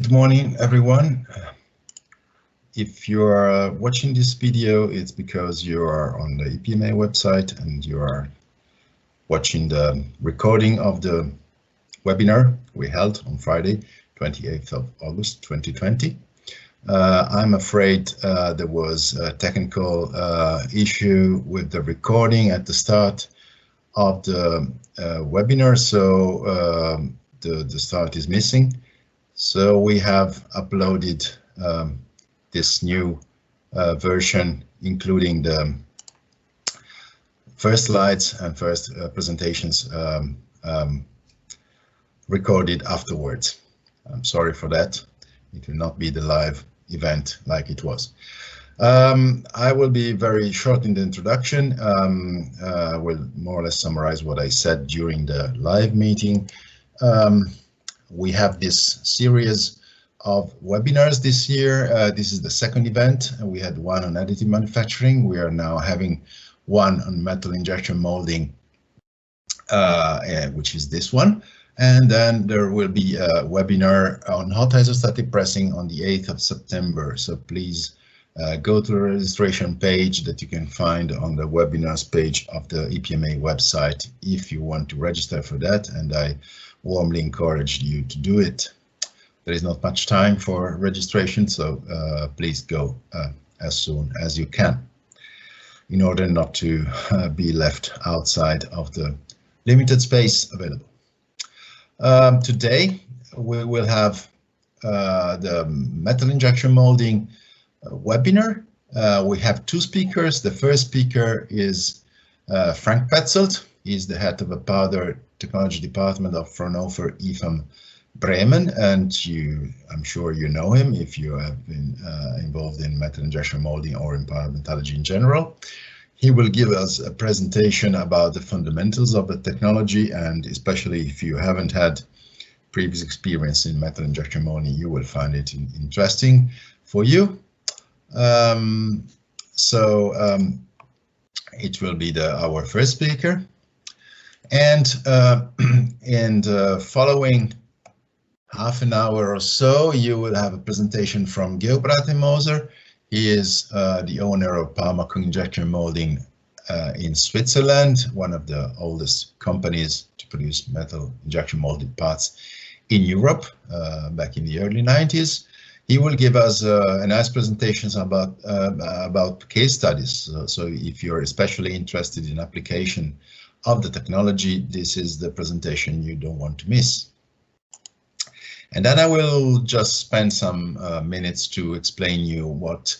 Good morning, everyone. If you are watching this video, it's because you are on the EPMA website and you are watching the recording of the webinar we held on Friday, 28th of August 2020. I'm afraid there was a technical issue with the recording at the start of the webinar, so the start is missing. So we have uploaded this new version, including the first slides and first presentations recorded afterwards. I'm sorry for that. It will not be the live event like it was. I will be very short in the introduction. I will more or less summarize what I said during the live meeting. We have this series of webinars this year. This is the second event. We had one on additive manufacturing. We are now having one on metal injection molding, which is this one. And then there will be a webinar on hot isostatic pressing on the 8th of September. So please go to the registration page that you can find on the webinars page of the EPMA website if you want to register for that, and I warmly encourage you to do it. There is not much time for registration, so please go as soon as you can in order not to be left outside of the limited space available. Today we will have the metal injection molding webinar. We have two speakers. The first speaker is Frank Petzold. He's the head of the powder technology department of Fraunhofer IFAM Bremen, and I'm sure you know him if you have been involved in metal injection molding or in powder metallurgy in general. He will give us a presentation about the fundamentals of the technology, and especially if you haven't had previous experience in metal injection molding, you will find it interesting for you. It will be our first speaker, and following half an hour or so, you will have a presentation from Gilbert Moser. He is the owner of Palma Injection Molding in Switzerland, one of the oldest companies to produce metal injection molded parts in Europe back in the early 90s. He will give us a nice presentation about case studies. So if you're especially interested in application of the technology, this is the presentation you don't want to miss. And then I will just spend some minutes to explain you what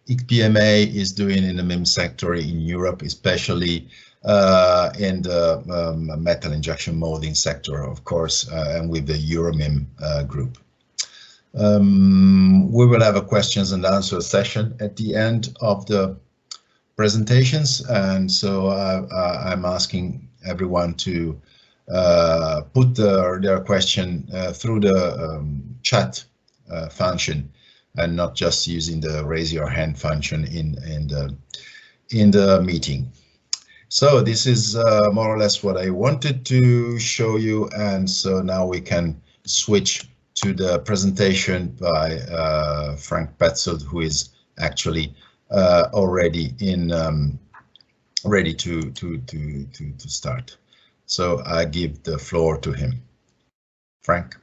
EPMA is doing in the MIM sector in Europe, especially in the metal injection molding sector, of course, and with the Euromim group. We will have a questions and answer session at the end of the presentations, and so I'm asking everyone to put their question through the chat function and not just using the raise your hand function in the meeting. So this is more or less what I wanted to show you, and so now we can switch to the presentation by Frank Petzold, who is actually already ready to start. So I give the floor to him. Frank.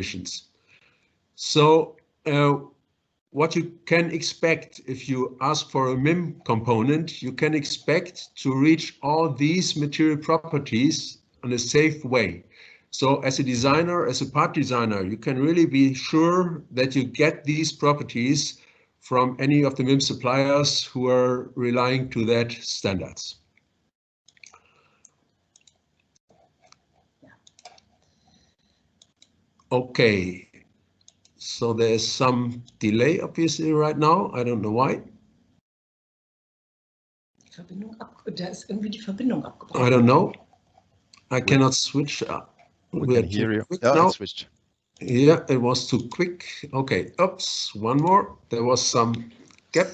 conditions. So what you can expect if you ask for a MIM component, you can expect to reach all these material properties in a safe way. So as a designer, as a part designer, you can really be sure that you get these properties from any of the MIM suppliers who are relying to that standards. Okay, so there's some delay obviously right now. I don't know why. Da ist irgendwie die Verbindung abgebrochen. I don't know. I cannot switch up. We can hear you. Yeah, it switched. Yeah, it was too quick. Okay, oops, one more. There was some gap.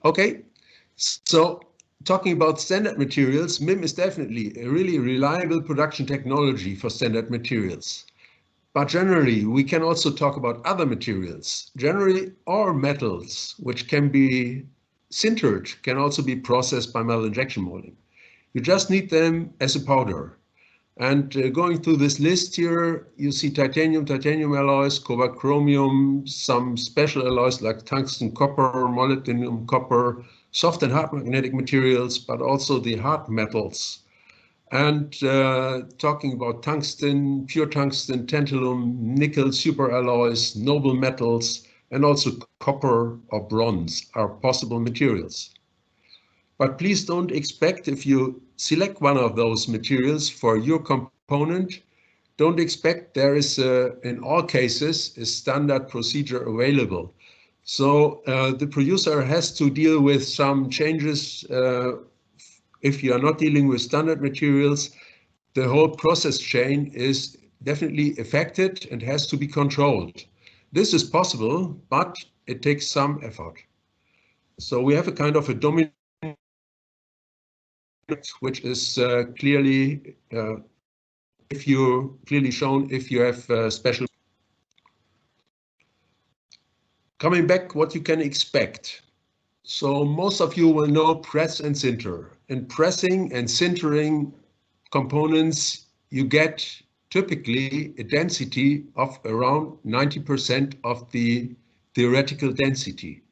Okay, so talking about standard materials, MIM is definitely a really reliable production technology for standard materials. But generally, we can also talk about other materials. Generally, all metals, which can be sintered, can also be processed by metal injection molding. You just need them as a powder. And going through this list here, you see titanium alloys, cobalt chromium, some special alloys like tungsten copper, molybdenum copper, soft and hard magnetic materials, but also the hard metals. And talking about tungsten, pure tungsten, tantalum, nickel superalloys, noble metals, and also copper or bronze are possible materials. But please don't expect, if you select one of those materials for your component, don't expect there is, in all cases, a standard procedure available. So the producer has to deal with some changes. If you are not dealing with standard materials, the whole process chain is definitely affected and has to be controlled. This is possible, but it takes some effort. So we have a kind of a dominant, which is clearly shown if you have special. Coming back, what you can expect. So most of you will know press and sinter. In pressing and sintering components, you get typically a density of around 90% of the theoretical density.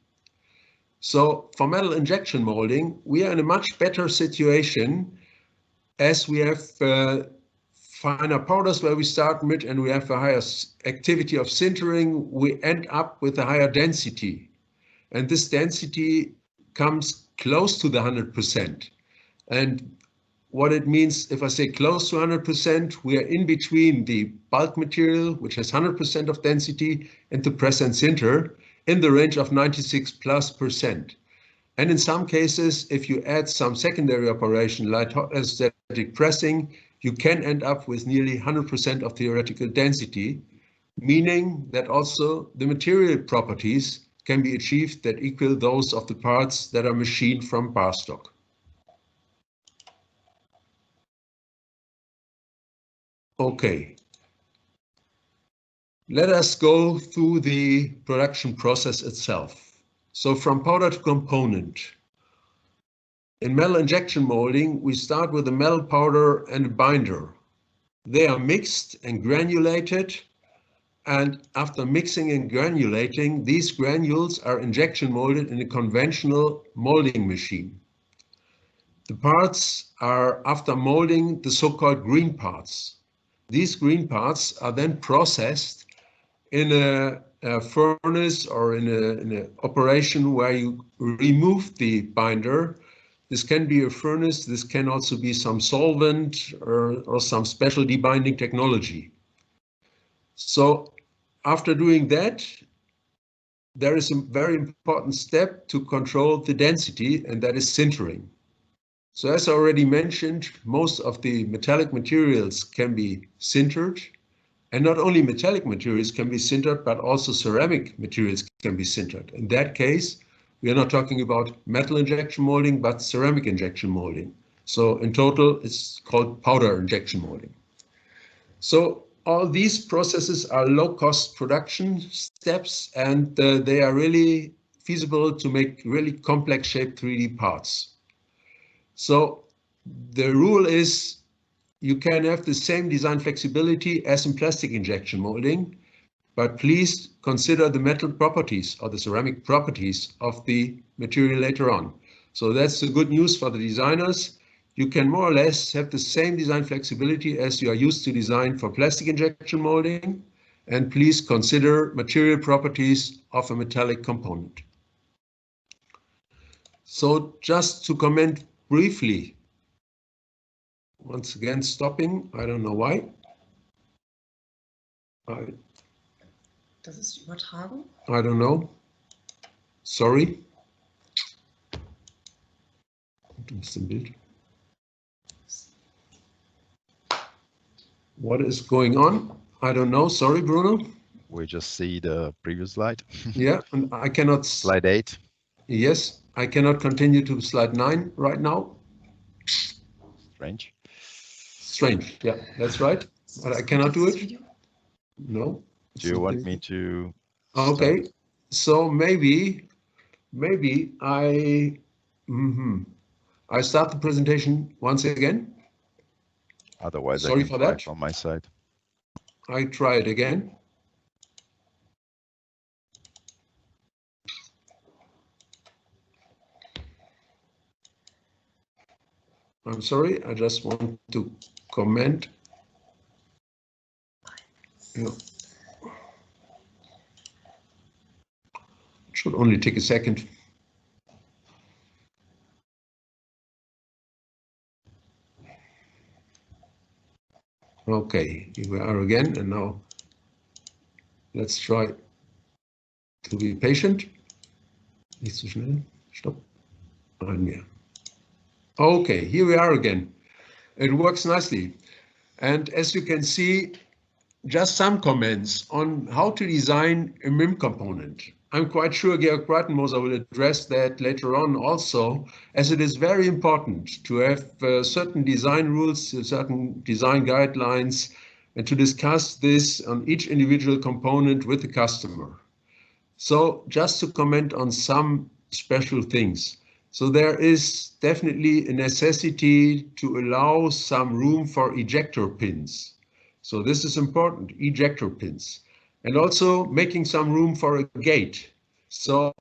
So for metal injection molding, we are in a much better situation as we have finer powders where we start mid and we have a higher activity of sintering, we end up with a higher density. And this density comes close to the 100%. And what it means, if I say close to 100%, we are in between the bulk material, which has 100% of density, and the press and sinter in the range of 96+%. And in some cases, if you add some secondary operation like static pressing, you can end up with nearly 100% of theoretical density, meaning that also the material properties can be achieved that equal those of the parts that are machined from bar stock. Okay. Let us go through the production process itself. So from powder to component. In metal injection molding, we start with a metal powder and a binder. They are mixed and granulated, and after mixing and granulating, these granules are injection molded in a conventional molding machine. The parts are, after molding, the so-called green parts. These green parts are then processed in a furnace or in an operation where you remove the binder. This can be a furnace, this can also be some solvent or some special debinding technology. So after doing that, there is a very important step to control the density, and that is sintering. So as I already mentioned, most of the metallic materials can be sintered. And not only metallic materials can be sintered, but also ceramic materials can be sintered. In that case, we are not talking about metal injection molding, but ceramic injection molding. So in total, it's called powder injection molding. So all these processes are low-cost production steps, and they are really feasible to make really complex shaped 3D parts. So the rule is you can have the same design flexibility as in plastic injection molding, but please consider the metal properties or the ceramic properties of the material later on. So that's the good news for the designers. You can more or less have the same design flexibility as you are used to design for plastic injection molding, and please consider material properties of a metallic component. So just to comment briefly, once again stopping, I don't know why. Das ist die Übertragung. I don't know. Sorry. Du bist im Bild. What is going on? I don't know. Sorry, Bruno. We just see the previous slide. Yeah, and I cannot. Slide 8. Yes, I cannot continue to slide 9 right now. Strange. Strange. Yeah, that's right. But I cannot do it. No. Do you want me to? Okay. Start? So maybe I start the presentation once again. Otherwise, Sorry I can for try that. from my side. I try it again. I'm sorry, I just want to comment. Yeah. It should only take a second. Okay, here we are again, and now let's try to be patient. Nicht zu schnell. Stop. Ein mehr. Okay, here we are again. It works nicely. And as you can see, just some comments on how to design a MIM component. I'm quite sure Gilbert Moser will address that later on also, as it is very important to have certain design rules, certain design guidelines, and to discuss this on each individual component with the customer. So just to comment on some special things. So there is definitely a necessity to allow some room for ejector pins. So this is important, ejector pins. And also making some room for a gate. So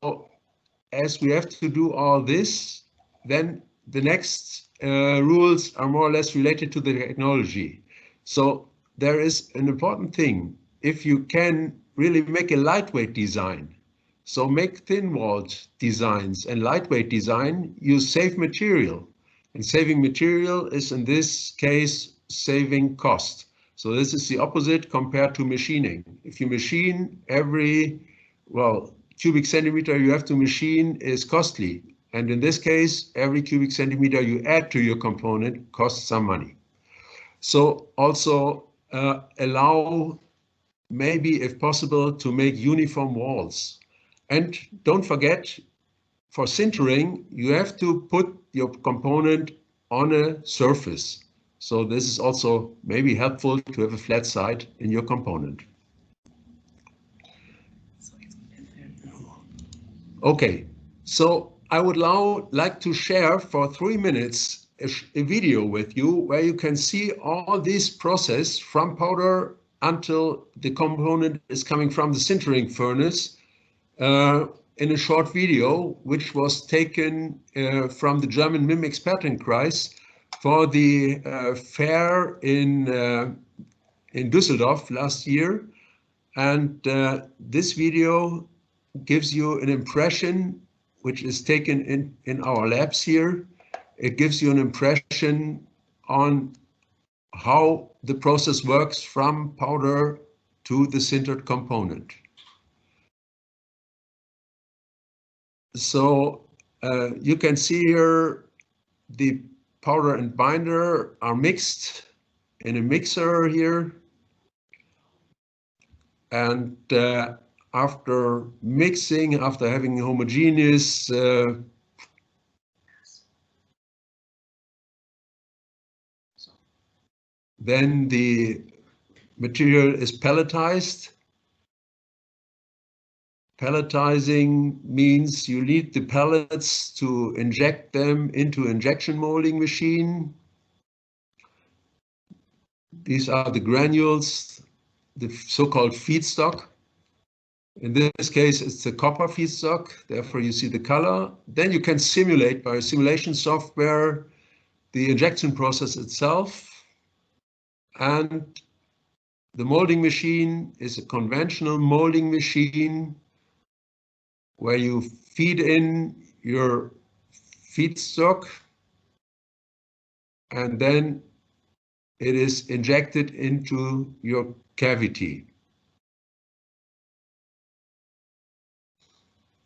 as we have to do all this, then the next rules are more or less related to the technology. So there is an important thing. If you can really make a lightweight design, so make thin-walled designs and lightweight design, you save material. And saving material is in this case saving cost. So this is the opposite compared to machining. If you machine every, cubic centimeter you have to machine is costly. And in this case, every cubic centimeter you add to your component costs some money. So also allow, maybe if possible, to make uniform walls. And don't forget, for sintering, you have to put your component on a surface. So this is also maybe helpful to have a flat side in your component. Okay, so I would now like to share for 3 minutes a video with you where you can see all this process from powder until the component is coming from the sintering furnace in a short video, which was taken from the German MIM Expertenkreis for the fair in Düsseldorf last year. And this video gives you an impression, which is taken in our labs here. It gives you an impression on how the process works from powder to the sintered component. So you can see here the powder and binder are mixed in a mixer here. And after mixing, after having homogeneous then the material is pelletized. Pelletizing means you need the pellets to inject them into injection molding machine. These are the granules, the so-called feedstock. In this case, it's the copper feedstock, therefore you see the color. Then you can simulate by simulation software the injection process itself. And the molding machine is a conventional molding machine where you feed in your feedstock and then it is injected into your cavity.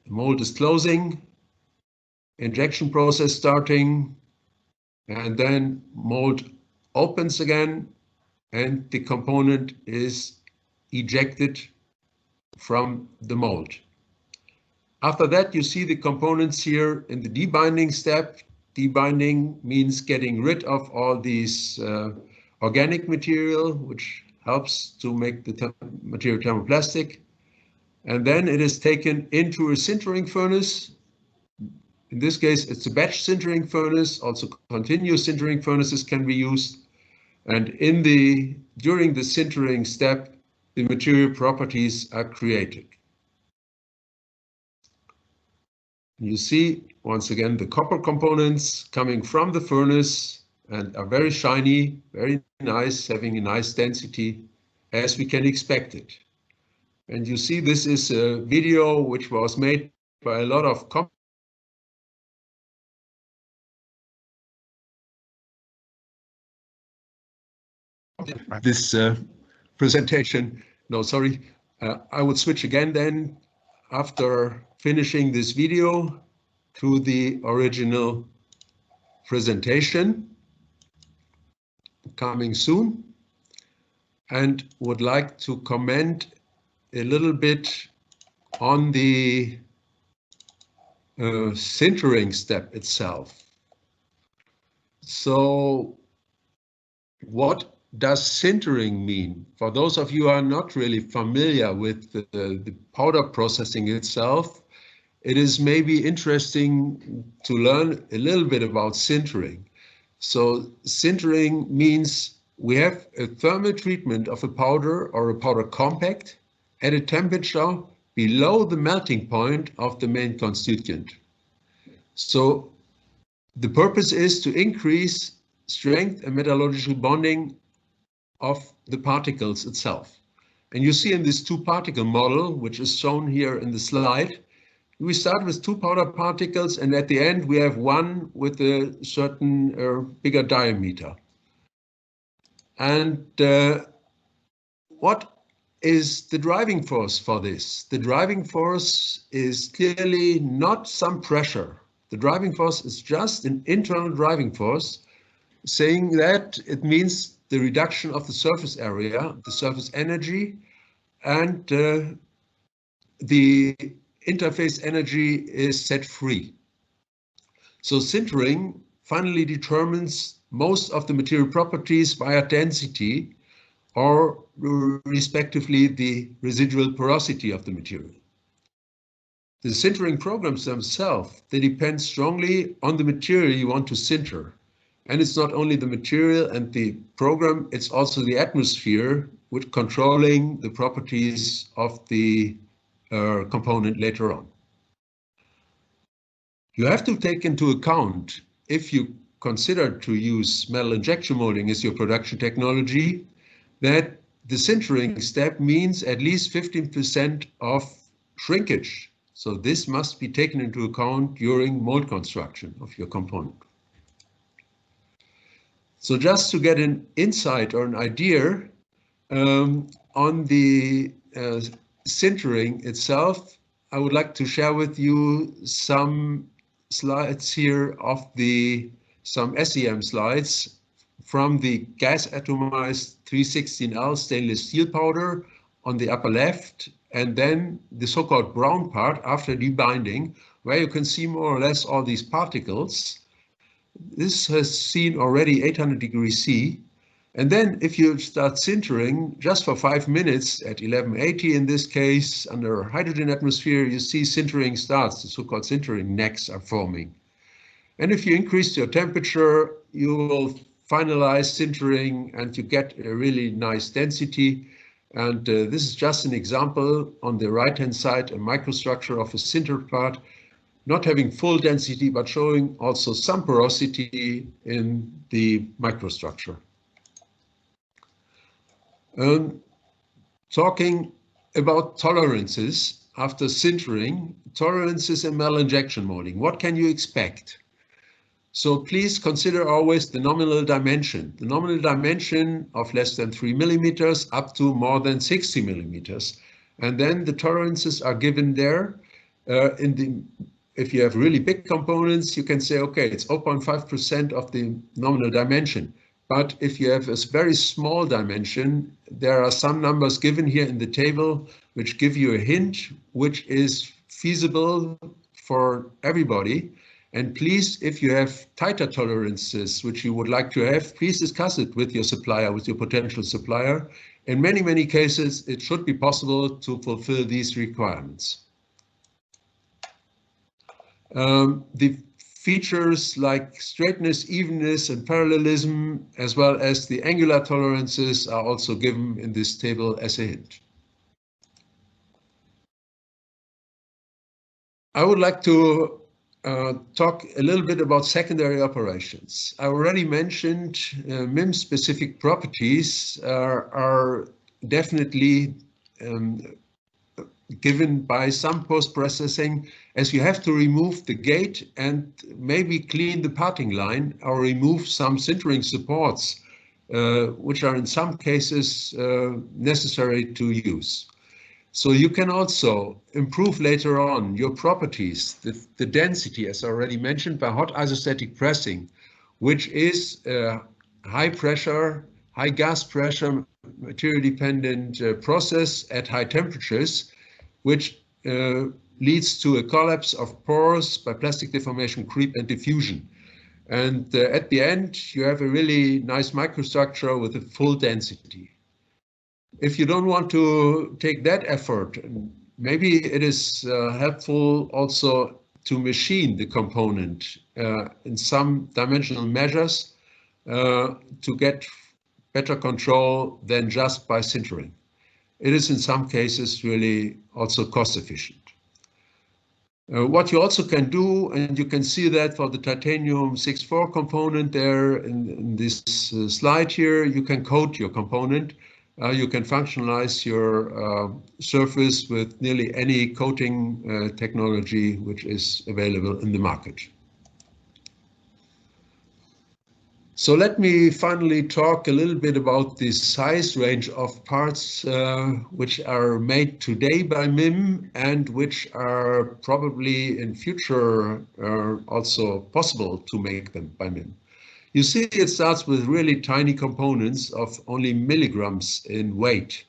The mold is closing, injection process starting, and then mold opens again and the component is ejected from the mold. After that, you see the components here in the debinding step. Debinding means getting rid of all these organic material, which helps to make the material thermoplastic. And then it is taken into a sintering furnace. In this case, it's a batch sintering furnace. Also, continuous sintering furnaces can be used. And during the sintering step, the material properties are created. You see, once again, the copper components coming from the furnace and are very shiny, very nice, having a nice density, as we can expect it. And you see, this is a video which was made by a lot of this presentation. No, sorry. I would switch again then after finishing this video to the original presentation coming soon, and would like to comment a little bit on the sintering step itself. So what does sintering mean? For those of you who are not really familiar with the powder processing itself, it is maybe interesting to learn a little bit about sintering. So sintering means we have a thermal treatment of a powder or a powder compact at a temperature below the melting point of the main constituent. So the purpose is to increase strength and metallurgical bonding of the particles itself. And you see in this two-particle model, which is shown here in the slide, we start with two powder particles, and at the end we have one with a certain bigger diameter. And what is the driving force for this? The driving force is clearly not some pressure. The driving force is just an internal driving force, saying that it means the reduction of the surface area, the surface energy, and the interface energy is set free. So sintering finally determines most of the material properties via density, or respectively the residual porosity of the material. The sintering programs themselves, they depend strongly on the material you want to sinter. And it's not only the material and the program, it's also the atmosphere with controlling the properties of the component later on. You have to take into account, if you consider to use metal injection molding as your production technology, that the sintering step means at least 15% of shrinkage. So this must be taken into account during mold construction of your component. So just to get an insight or an idea on the sintering itself, I would like to share with you some slides here of some SEM slides from the gas atomized 316L stainless steel powder on the upper left, and then the so-called brown part after debinding, where you can see more or less all these particles. This has seen already 800 degrees C. And then if you start sintering just for 5 minutes at 1180 in this case, under hydrogen atmosphere, you see sintering starts, the so-called sintering necks are forming. And if you increase your temperature, you will finalize sintering and you get a really nice density. And this is just an example on the right-hand side, a microstructure of a sintered part, not having full density, but showing also some porosity in the microstructure. Talking about tolerances after sintering, tolerances in metal injection molding. What can you expect? So please consider always the nominal dimension. The nominal dimension of less than 3 millimeters up to more than 60 millimeters. And then the tolerances are given there. If you have really big components, you can say, okay, it's 0.5% of the nominal dimension. But if you have a very small dimension, there are some numbers given here in the table which give you a hint which is feasible for everybody. And please, if you have tighter tolerances which you would like to have, please discuss it with your supplier, with your potential supplier. In many, many cases, it should be possible to fulfill these requirements. The features like straightness, evenness, and parallelism, as well as the angular tolerances, are also given in this table as a hint. I would like to talk a little bit about secondary operations. I already mentioned MIM-specific properties are definitely given by some post-processing, as you have to remove the gate and maybe clean the parting line or remove some sintering supports, which are in some cases necessary to use. So you can also improve later on your properties, the density, as already mentioned, by hot isostatic pressing, which is a high pressure, high gas pressure, material dependent process at high temperatures, which leads to a collapse of pores by plastic deformation, creep, and diffusion. And at the end, you have a really nice microstructure with a full density. If you don't want to take that effort, maybe it is helpful also to machine the component in some dimensional measures to get better control than just by sintering. It is in some cases really also cost efficient. What you also can do, and you can see that for the titanium 6.4 component there in this slide here, you can coat your component. You can functionalize your surface with nearly any coating technology which is available in the market. So let me finally talk a little bit about the size range of parts which are made today by MIM and which are probably in future also possible to make them by MIM. You see, it starts with really tiny components of only milligrams in weight.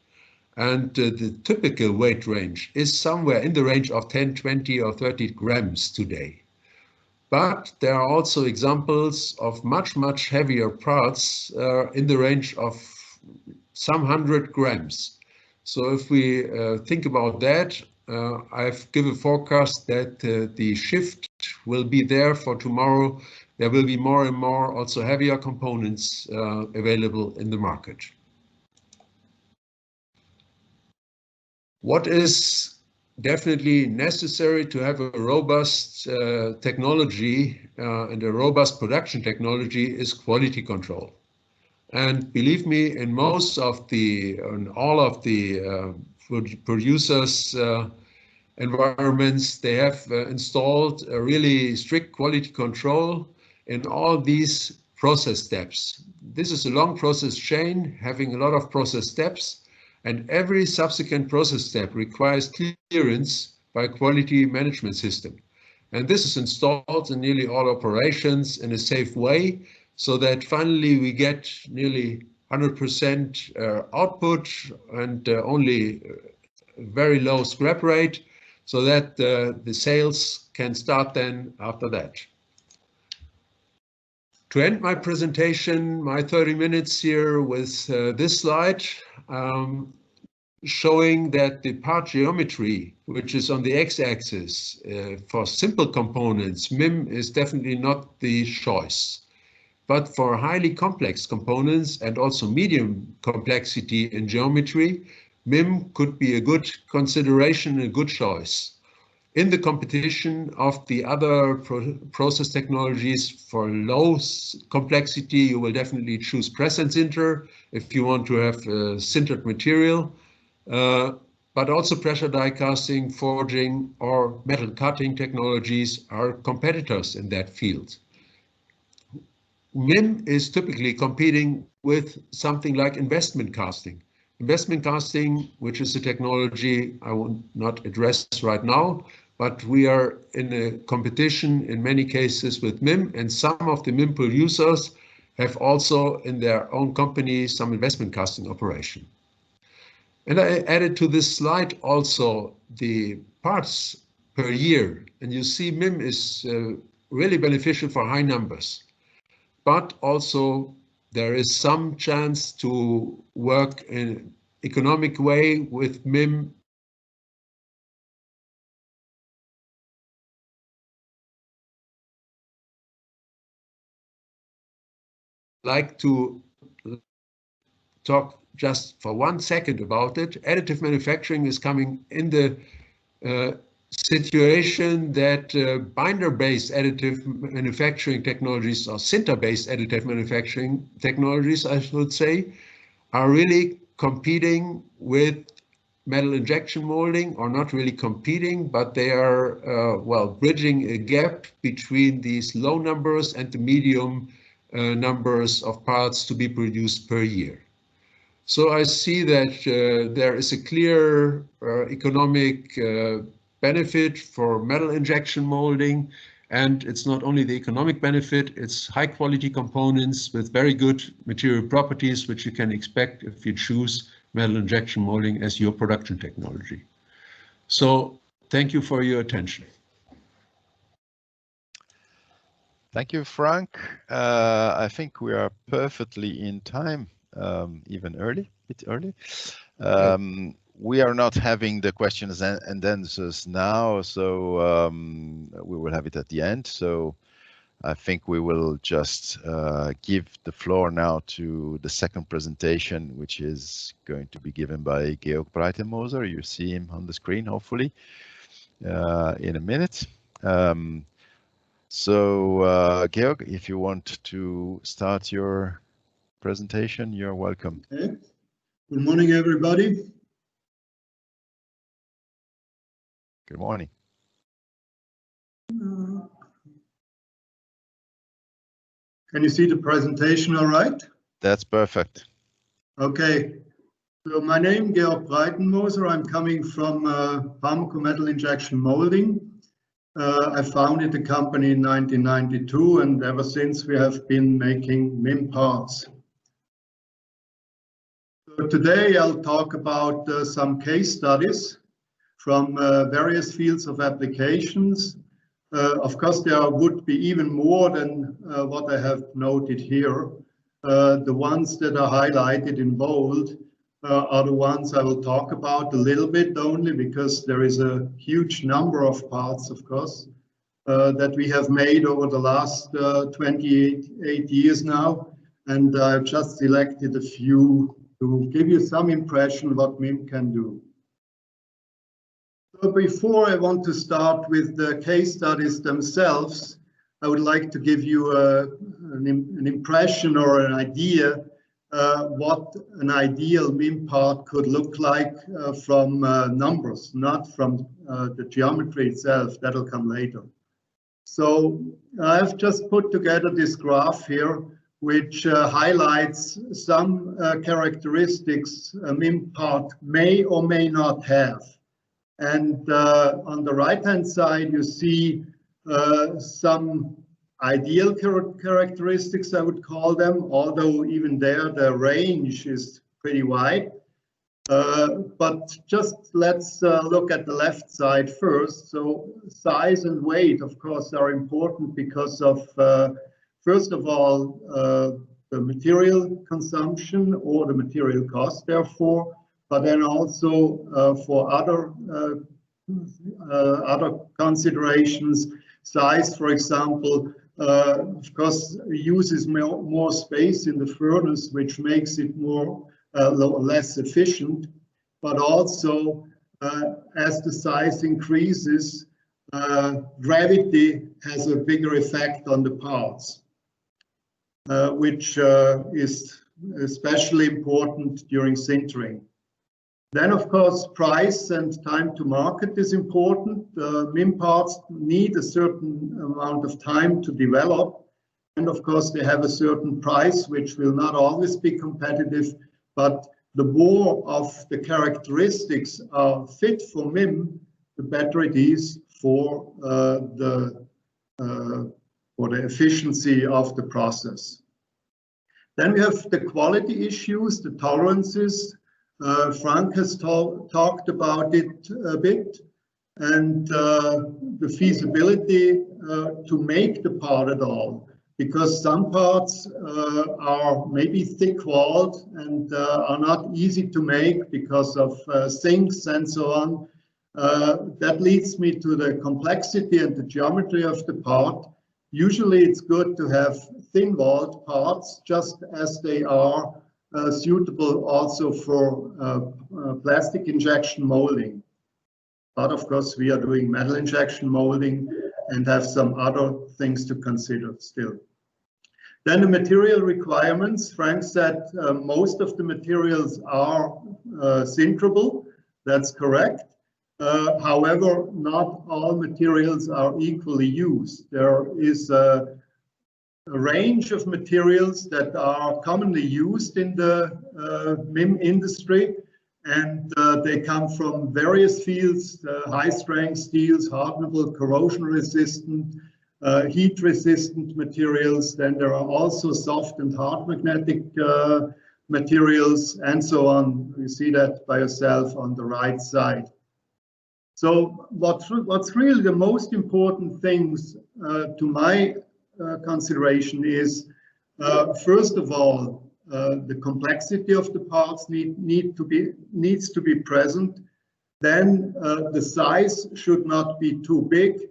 And the typical weight range is somewhere in the range of 10, 20, or 30 grams today. But there are also examples of much, much heavier parts in the range of some 100 grams. So if we think about that, I've given a forecast that the shift will be there for tomorrow. There will be more and more also heavier components available in the market. What is definitely necessary to have a robust technology and a robust production technology is quality control. And believe me, in most of the, in all of the producers' environments, they have installed a really strict quality control in all these process steps. This is a long process chain having a lot of process steps, and every subsequent process step requires clearance by a quality management system. And this is installed in nearly all operations in a safe way, so that finally we get nearly 100% output and only very low scrap rate, so that the sales can start then after that. To end my presentation, my 30 minutes here with this slide, showing that the part geometry, which is on the x-axis for simple components, MIM is definitely not the choice. But for highly complex components and also medium complexity in geometry, MIM could be a good consideration, a good choice. In the competition of the other process technologies for low complexity, you will definitely choose press and sinter if you want to have a sintered material, but also pressure die casting, forging, or metal cutting technologies are competitors in that field. MIM is typically competing with something like investment casting. Investment casting, which is a technology I will not address right now, but we are in a competition in many cases with MIM, and some of the MIM producers have also in their own company some investment casting operation. And I added to this slide also the parts per year, and you see MIM is really beneficial for high numbers, but also there is some chance to work in an economic way with MIM. Like to talk just for 1 second about it. Additive manufacturing is coming in the situation that binder-based additive manufacturing technologies, or sinter-based additive manufacturing technologies, I should say, are really competing with metal injection molding, or not really competing, but they are, well, bridging a gap between these low numbers and the medium numbers of parts to be produced per year. So I see that there is a clear economic benefit for metal injection molding, and it's not only the economic benefit, it's high quality components with very good material properties, which you can expect if you choose metal injection molding as your production technology. So thank you for your attention. Thank you, Frank. I think we are perfectly in time, even a bit early. We are not having the questions and answers now, so we will have it at the end. So I think we will just give the floor now to the second presentation, which is going to be given by Gilbert Moser. You see him on the screen, hopefully, in a minute. So, Georg, if you want to start your presentation, you're welcome. Okay. Good morning, everybody. Good morning. Can you see the presentation all right? That's perfect. Okay. So my name is Gilbert Moser. I'm coming from Pharmaco Metal Injection Molding. I founded the company in 1992, and ever since we have been making MIM parts. So today I'll talk about some case studies from various fields of applications. Of course, there would be even more than what I have noted here. The ones that are highlighted in bold are the ones I will talk about a little bit only, because there is a huge number of parts, of course, that we have made over the last 28 years now. And I've just selected a few to give you some impression what MIM can do. So before I want to start with the case studies themselves, I would like to give you an impression or an idea what an ideal MIM part could look like from numbers, not from the geometry itself. That'll come later. So I've just put together this graph here, which highlights some characteristics a MIM part may or may not have. And on the right-hand side, you see some ideal characteristics, I would call them, although even there the range is pretty wide. But just let's look at the left side first. So size and weight, of course, are important because of, first of all, the material consumption or the material cost, therefore, but then also for other considerations. Size, for example, of course, uses more space in the furnace, which makes it more less efficient. but also as the size increases, gravity has a bigger effect on the parts, which is especially important during sintering. Then, of course, price and time to market is important. MIM parts need a certain amount of time to develop. And of course, they have a certain price, which will not always be competitive. But the more of the characteristics are fit for MIM, the better it is for the efficiency of the process. Then we have the quality issues, the tolerances. Frank has talked about it a bit, and the feasibility to make the part at all, because some parts are maybe thick-walled and are not easy to make because of sinks and so on. That leads me to the complexity and the geometry of the part. Usually it's good to have thin-walled parts, just as they are suitable also for plastic injection molding. But of course, we are doing metal injection molding and have some other things to consider still. Then the material requirements. Frank said most of the materials are sinterable. That's correct. However, not all materials are equally used. There is a range of materials that are commonly used in the MIM industry, and they come from various fields: high-strength steels, hardenable, corrosion-resistant, heat-resistant materials. Then there are also soft and hard magnetic materials, and so on. You see that by yourself on the right side. So what's really the most important things to my consideration is, first of all, the complexity of the parts needs to be present. Then the size should not be too big,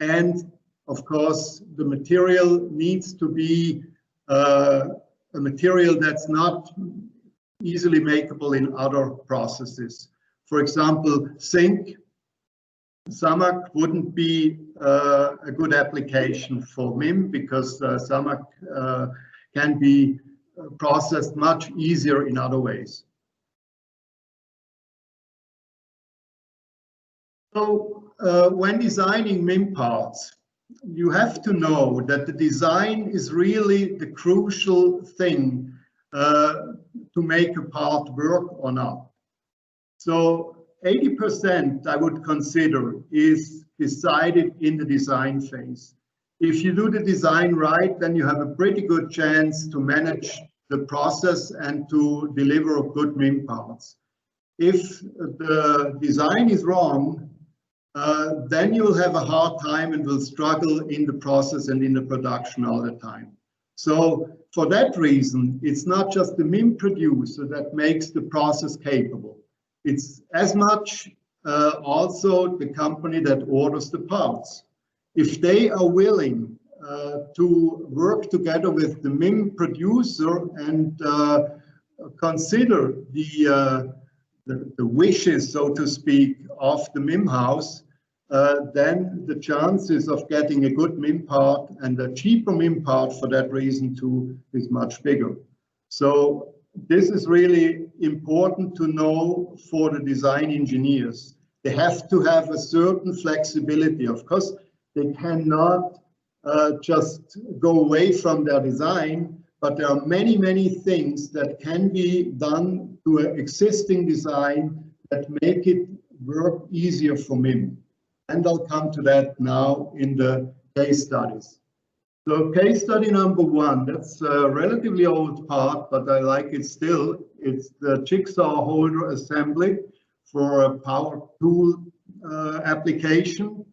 and of course the material needs to be a material that's not easily makeable in other processes. For example, zinc. SAMAC wouldn't be a good application for MIM because SAMAC can be processed much easier in other ways. So when designing MIM parts, you have to know that the design is really the crucial thing to make a part work or not. So 80% I would consider is decided in the design phase. If you do the design right, then you have a pretty good chance to manage the process and to deliver good MIM parts. If the design is wrong, then you will have a hard time and will struggle in the process and in the production all the time. So for that reason, it's not just the MIM producer that makes the process capable. It's as much also the company that orders the parts. If they are willing to work together with the MIM producer and consider the wishes, so to speak, of the MIM house, then the chances of getting a good MIM part and a cheaper MIM part for that reason too is much bigger. So this is really important to know for the design engineers. They have to have a certain flexibility. Of course, they cannot just go away from their design, but there are many, many things that can be done to an existing design that make it work easier for MIM. And I'll come to that now in the case studies. So case study number one, that's a relatively old part, but I like it still. It's the jigsaw holder assembly for a power tool application.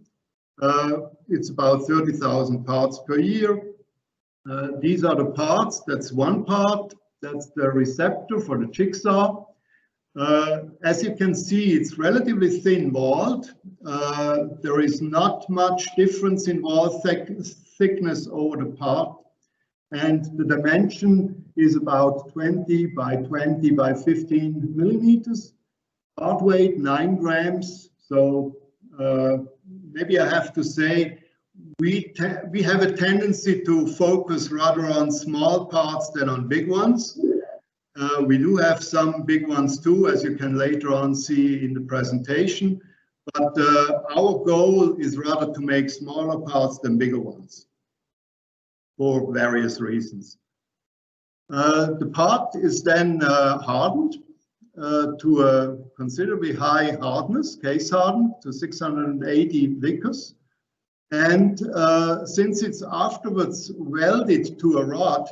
It's about 30,000 parts per year. These are the parts. That's one part. That's the receptor for the jigsaw. As you can see, it's relatively thin-walled. There is not much difference in wall thickness over the part, and the dimension is about 20 by 20 by 15 millimeters. Part weight 9 grams. So maybe I have to say we have a tendency to focus rather on small parts than on big ones. We do have some big ones too, as you can later on see in the presentation. But our goal is rather to make smaller parts than bigger ones for various reasons. The part is then hardened to a considerably high hardness, case hardened to 680 Vickers. And since it's afterwards welded to a rod,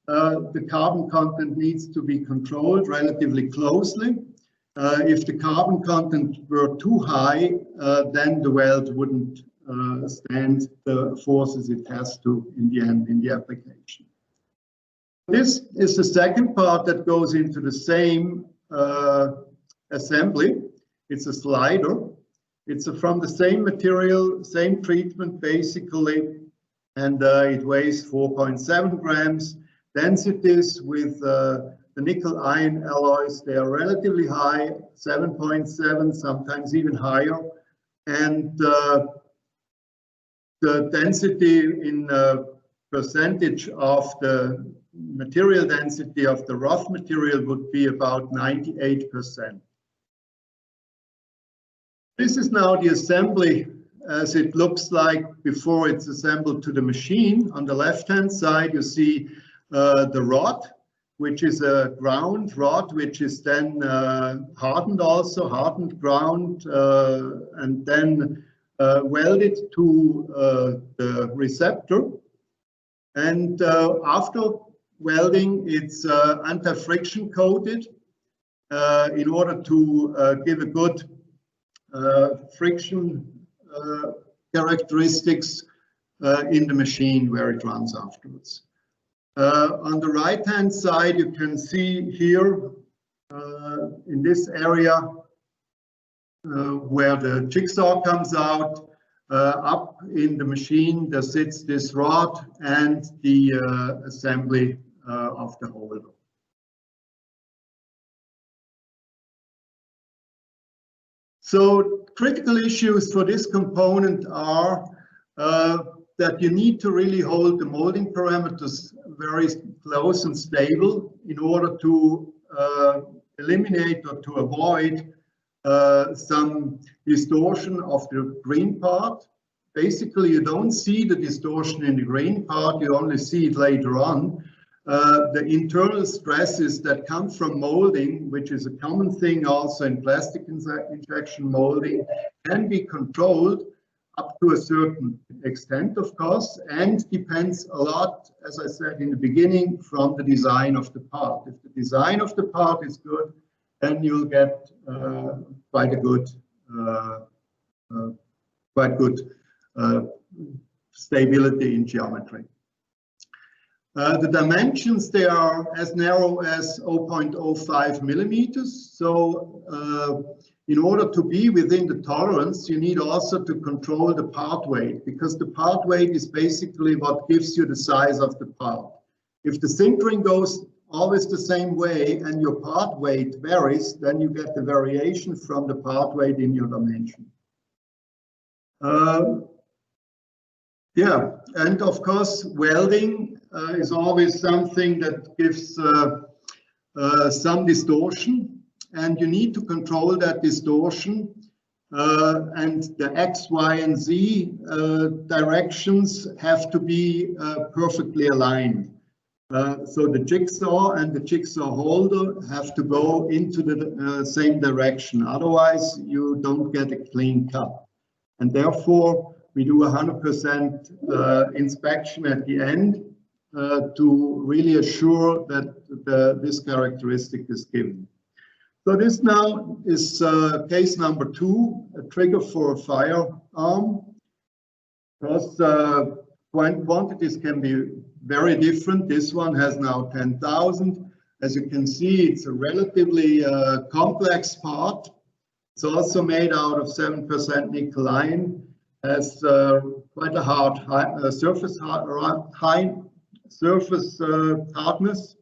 the carbon content needs to be controlled relatively closely. If the carbon content were too high, then the weld wouldn't stand the forces it has to in the end in the application. This is the second part that goes into the same assembly. It's a slider. It's from the same material, same treatment basically, and it weighs 4.7 grams. Densities with the nickel iron alloys, they are relatively high, 7.7, sometimes even higher. And the density in percentage of the material density of the rough material would be about 98%. This is now the assembly as it looks like before it's assembled to the machine. On the left-hand side, you see the rod, which is a ground rod, which is then hardened also, hardened ground, and then welded to the receptor. And after welding, it's anti-friction coated in order to give a good friction characteristics in the machine where it runs afterwards. On the right-hand side, you can see here in this area where the jigsaw comes out, up in the machine there sits this rod and the assembly of the holder. So critical issues for this component are that you need to really hold the molding parameters very close and stable in order to eliminate or to avoid some distortion of the green part. Basically, you don't see the distortion in the green part, you only see it later on. The internal stresses that come from molding, which is a common thing also in plastic injection molding, can be controlled up to a certain extent, of course, and depends a lot, as I said in the beginning, from the design of the part. If the design of the part is good, then you'll get quite good stability in geometry. The dimensions, they are as narrow as 0.05 millimeters. So in order to be within the tolerance, you need also to control the part weight, because the part weight is basically what gives you the size of the part. If the sintering goes always the same way and your part weight varies, then you get the variation from the part weight in your dimension. Yeah, and of course, welding is always something that gives some distortion, and you need to control that distortion. And the X, Y, and Z directions have to be perfectly aligned. So the jigsaw and the jigsaw holder have to go into the same direction. Otherwise, you don't get a clean cut. And therefore, we do 100% inspection at the end to really assure that this characteristic is given. So this now is case number 2, a trigger for a firearm. Because quantities can be very different. This one has now 10,000. As you can see, it's a relatively complex part. It's also made out of 7% nickel iron. Has quite a hard surface hardness.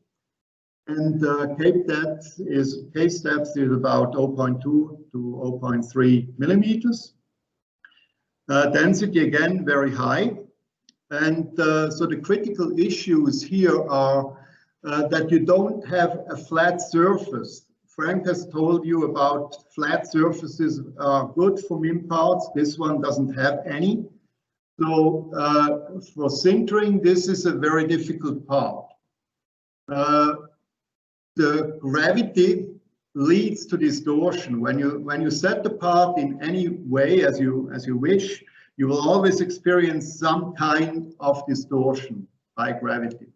And case depth is about 0.2 to 0.3 millimeters. Density again very high. And so the critical issues here are that you don't have a flat surface. Frank has told you about flat surfaces are good for MIM parts. This one doesn't have any. So for sintering, this is a very difficult part. The gravity leads to distortion. When you set the part in any way as you wish, you will always experience some kind of distortion by gravity.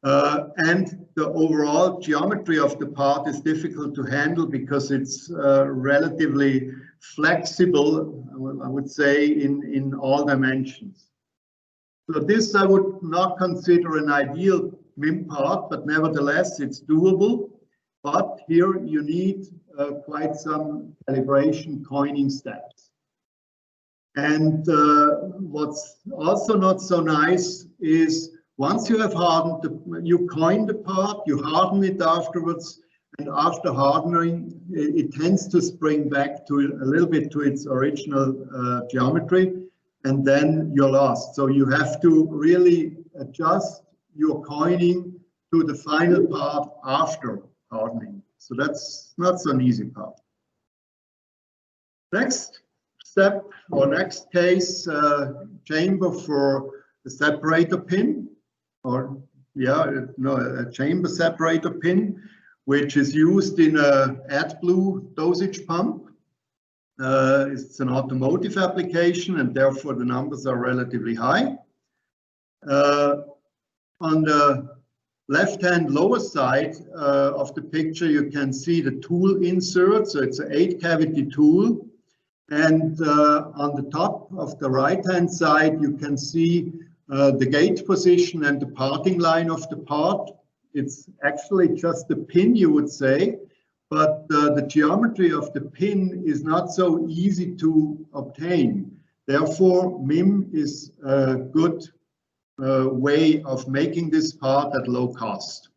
And the overall geometry of the part is difficult to handle because it's relatively flexible, I would say, in all dimensions. So this I would not consider an ideal MIM part, but nevertheless it's doable. But here you need quite some calibration coining steps. And what's also not so nice is once you have hardened, you coin the part, you harden it afterwards, and after hardening, it tends to spring back to a little bit to its original geometry, and then you're lost. So you have to really adjust your coining to the final part after hardening. So that's not so an easy part. Next step or next case, chamber for the separator pin, or a chamber separator pin, which is used in a AdBlue dosage pump. It's an automotive application, and therefore the numbers are relatively high. On the left-hand lower side of the picture, you can see the tool insert. So it's an 8-cavity tool. And on the top of the right-hand side, you can see the gate position and the parting line of the part. It's actually just a pin, you would say, but the geometry of the pin is not so easy to obtain. Therefore, MIM is a good way of making this part at low cost.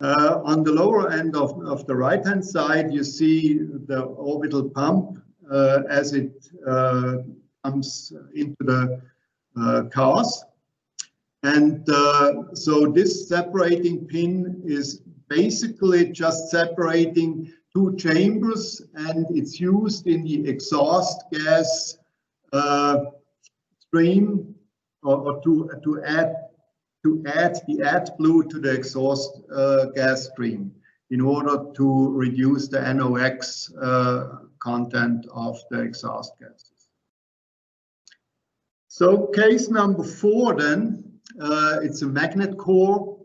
On the lower end of the right-hand side, you see the orbital pump as it comes into the cars. And so this separating pin is basically just separating two chambers, and it's used in the exhaust gas stream, or to add the AdBlue to the exhaust gas stream in order to reduce the NOx content of the exhaust gases. So case number 4 then, it's a magnet core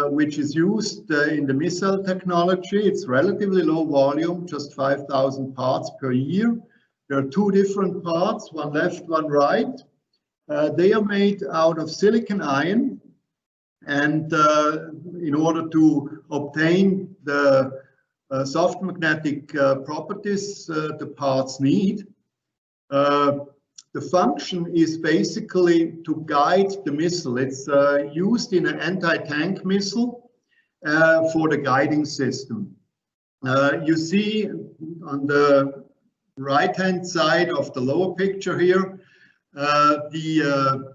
which is used in the missile technology. It's relatively low volume, just 5,000 parts per year. There are 2 different parts, one left, one right. They are made out of silicon iron, and in order to obtain the soft magnetic properties the parts need, the function is basically to guide the missile. It's used in an anti-tank missile for the guiding system. You see on the right-hand side of the lower picture here, the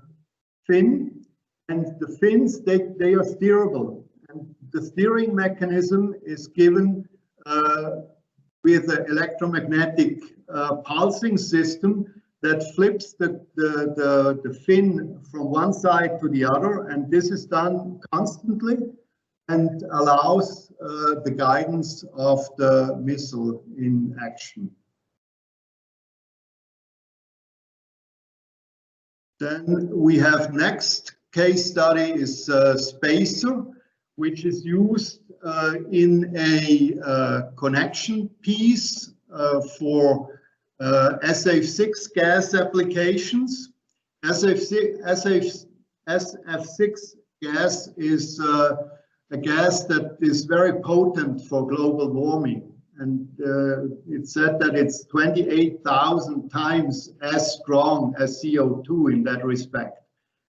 fin, and the fins, they are steerable, and the steering mechanism is given with an electromagnetic pulsing system that flips the fin from one side to the other, and this is done constantly and allows the guidance of the missile in action. Then we have next case study is spacer, which is used in a connection piece for SF6 gas applications. SF6 gas is a gas that is very potent for global warming. And it's said that it's 28,000 times as strong as CO2 in that respect.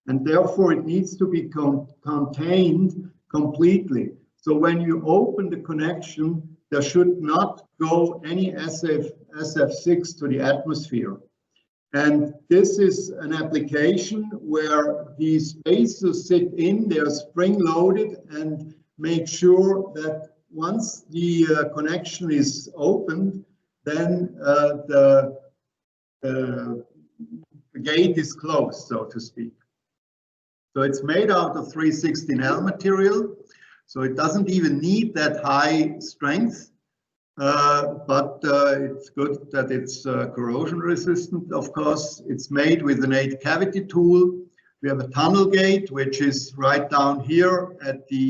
And therefore it needs to be contained completely. So when you open the connection, there should not go any SF6 to the atmosphere. And this is an application where these spacers sit in, they're spring loaded, and make sure that once the connection is opened, then the gate is closed, so to speak. So it's made out of 316L material, so it doesn't even need that high strength, but it's good that it's corrosion resistant, of course. It's made with an 8-cavity tool. We have a tunnel gate, which is right down here at the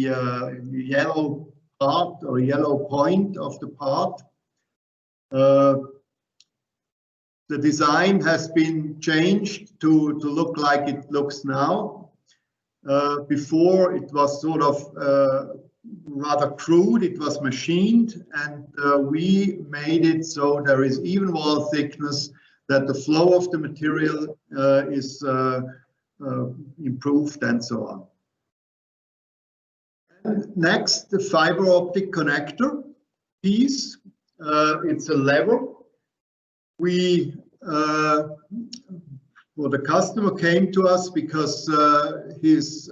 yellow part or yellow point of the part. The design has been changed to look like it looks now. Before it was sort of rather crude, it was machined, and we made it so there is even wall thickness, that the flow of the material is improved and so on. And next, the fiber optic connector piece. It's a lever. Well, the customer came to us because his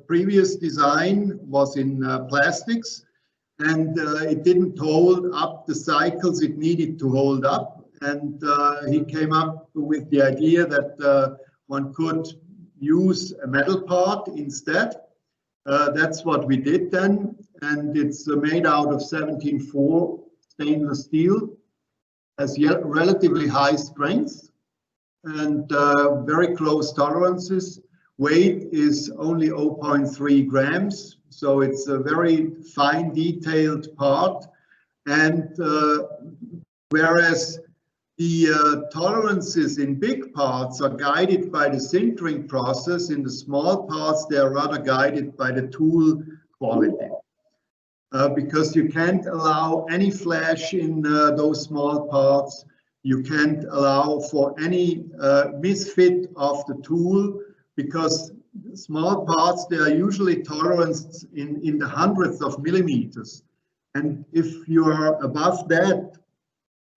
previous design was in plastics, and it didn't hold up the cycles it needed to hold up. And he came up with the idea that one could use a metal part instead. That's what we did then, and it's made out of 17.4 stainless steel, has relatively high strength and very close tolerances. Weight is only 0.3 grams, so it's a very fine detailed part. And whereas the tolerances in big parts are guided by the sintering process, in the small parts they are rather guided by the tool quality. Because you can't allow any flash in those small parts. You can't allow for any misfit of the tool, because small parts, they are usually tolerance in the hundredths of millimeters. And if you are above that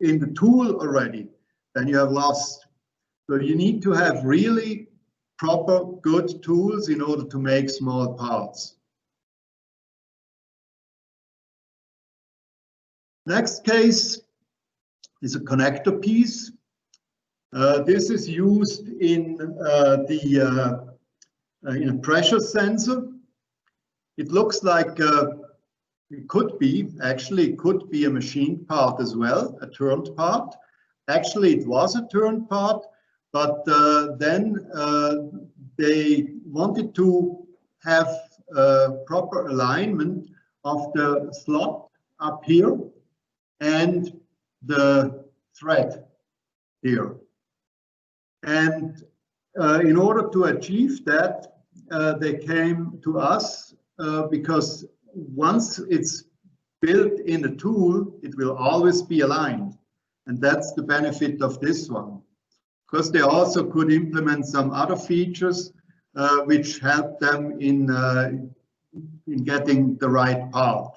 in the tool already, then you have lost. So you need to have really proper, good tools in order to make small parts. Next case is a connector piece. This is used in a pressure sensor. It looks like it could be a machined part as well, a turned part. Actually, it was a turned part, but then they wanted to have proper alignment of the slot up here and the thread here. And in order to achieve that, they came to us because once it's built in a tool, it will always be aligned. And that's the benefit of this one. Because they also could implement some other features which help them in getting the right part.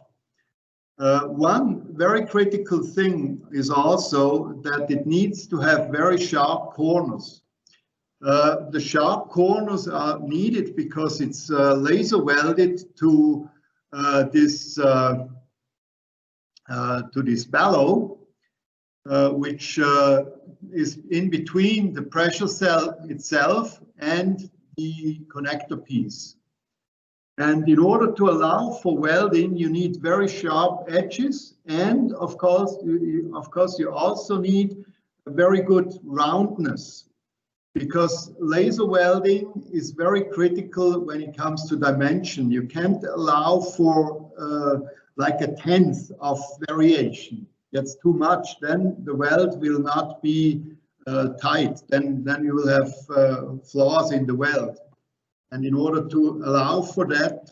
One very critical thing is also that it needs to have very sharp corners. The sharp corners are needed because it's laser welded to this bellow, which is in between the pressure cell itself and the connector piece. And in order to allow for welding, you need very sharp edges, and of course you also need a very good roundness, because laser welding is very critical when it comes to dimension. You can't allow for like a tenth of variation. That's too much. Then the weld will not be tight. Then you will have flaws in the weld. And in order to allow for that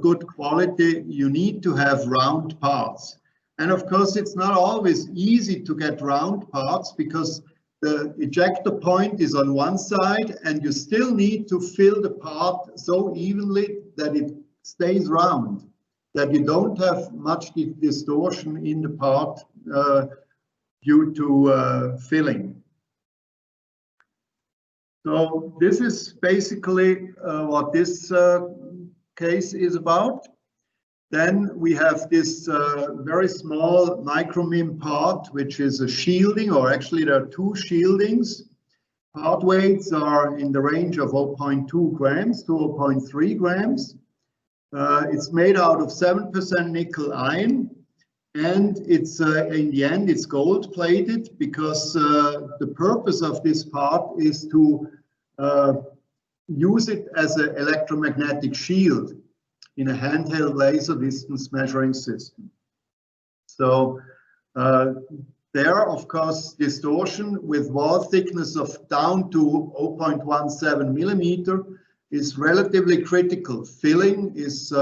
good quality, you need to have round parts. And of course, it's not always easy to get round parts, because the ejector point is on one side and you still need to fill the part so evenly that it stays round, that you don't have much distortion in the part due to filling. So this is basically what this case is about. Then we have this very small micromim part, which is a shielding, or actually there are two shieldings. Part weights are in the range of 0.2 grams to 0.3 grams. It's made out of 7% nickel iron, and it's in the end it's gold plated, because the purpose of this part is to use it as an electromagnetic shield in a handheld laser distance measuring system. So there, of course, distortion with wall thickness of down to 0.17 millimeter is relatively critical. Filling is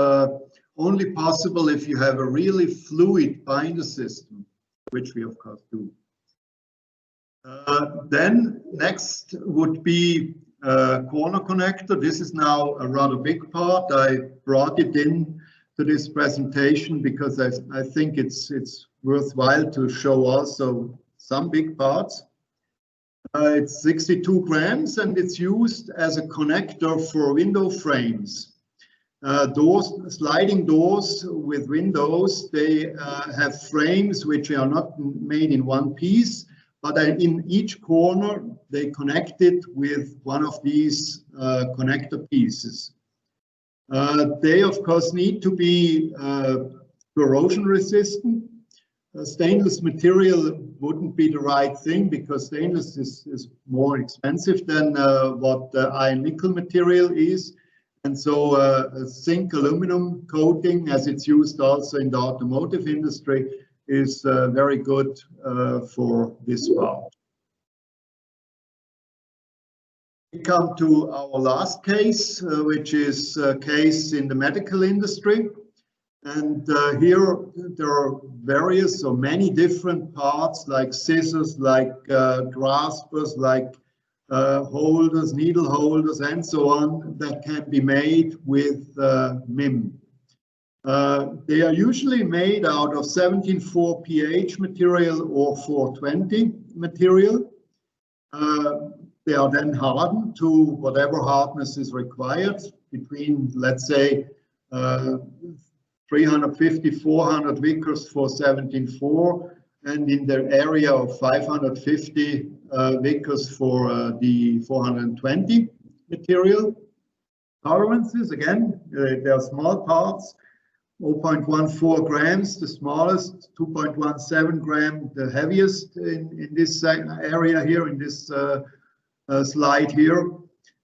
only possible if you have a really fluid binder system, which we of course do. Then next would be corner connector. This is now a rather big part. I brought it in to this presentation because I think it's worthwhile to show also some big parts. It's 62 grams and it's used as a connector for window frames. Doors, sliding doors with windows, they have frames which are not made in one piece, but in each corner they connect it with one of these connector pieces. They of course need to be corrosion resistant. Stainless material wouldn't be the right thing because stainless is more expensive than what the iron nickel material is. And so a zinc aluminum coating, as it's used also in the automotive industry, is very good for this part. We come to our last case, which is a case in the medical industry. And here there are various or many different parts like scissors, like graspers, like holders, needle holders, and so on, that can be made with MIM. They are usually made out of 17.4 pH material or 420 material. They are then hardened to whatever hardness is required, between, let's say, 350, 400 Vickers for 17.4, and in the area of 550 Vickers for the 420 material. Tolerances, again, they are small parts, 0.14 grams, the smallest, 2.17 gram, the heaviest in this area here, in this slide here.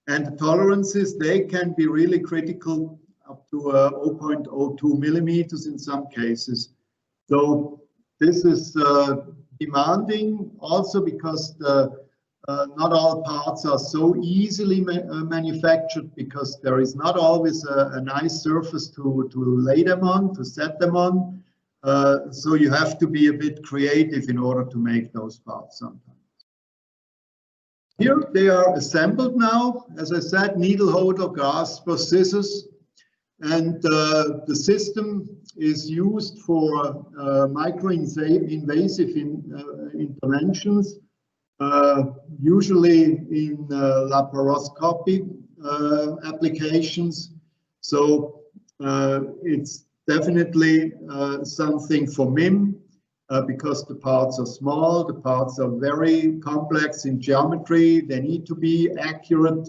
And the tolerances, they can be really critical, up to 0.02 millimeters in some cases. So this is demanding also because not all parts are so easily manufactured, because there is not always a nice surface to lay them on, to set them on. So you have to be a bit creative in order to make those parts sometimes. Here they are assembled now, as I said, needle holder, grasper, scissors. And the system is used for micro-invasive interventions, usually in laparoscopy applications. So it's definitely something for MIM because the parts are small, the parts are very complex in geometry, they need to be accurate,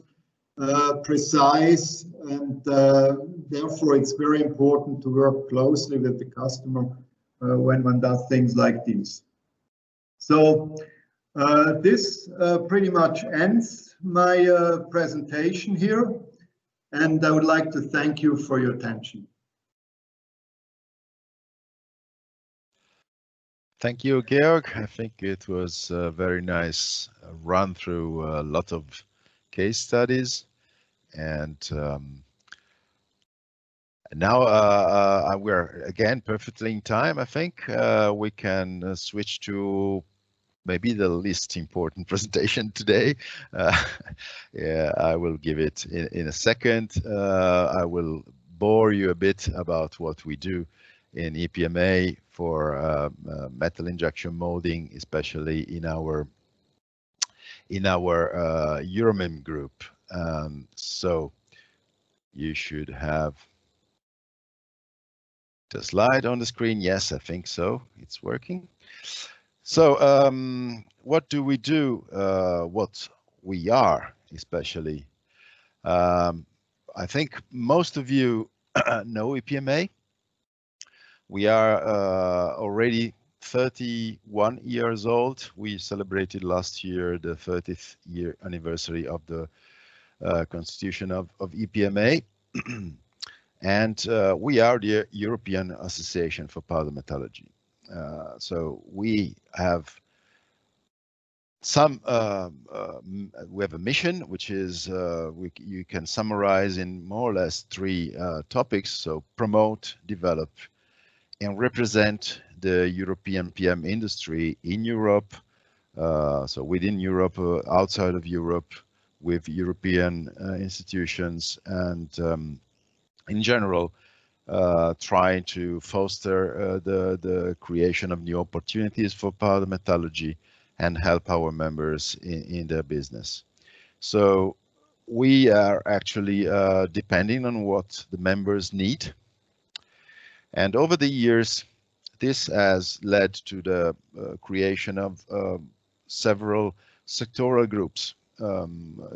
precise, and therefore it's very important to work closely with the customer when one does things like these. So this pretty much ends my presentation here, and I would like to thank you for your attention. Thank you, Georg. I think it was a very nice run through a lot of case studies. And now we're again perfectly in time. I think we can switch to maybe the least important presentation today. Yeah, I will give it in a second. I will bore you a bit about what we do in EPMA for metal injection molding, especially in our Euromim group. So you should have the slide on the screen. Yes, I think so. It's working. So what do we do? What we are, especially. I think most of you know EPMA. We are already 31 years old. We celebrated last year the 30th year anniversary of the constitution of EPMA. And we are the European Association for Powder Metallurgy. So we have we have a mission, which is you can summarize in more or less 3 topics. So promote, develop, and represent the European PM industry in Europe. So within Europe, outside of Europe, with European institutions, and in general, trying to foster the creation of new opportunities for powder metallurgy and help our members in their business. So we are actually depending on what the members need. And over the years, this has led to the creation of several sectoral groups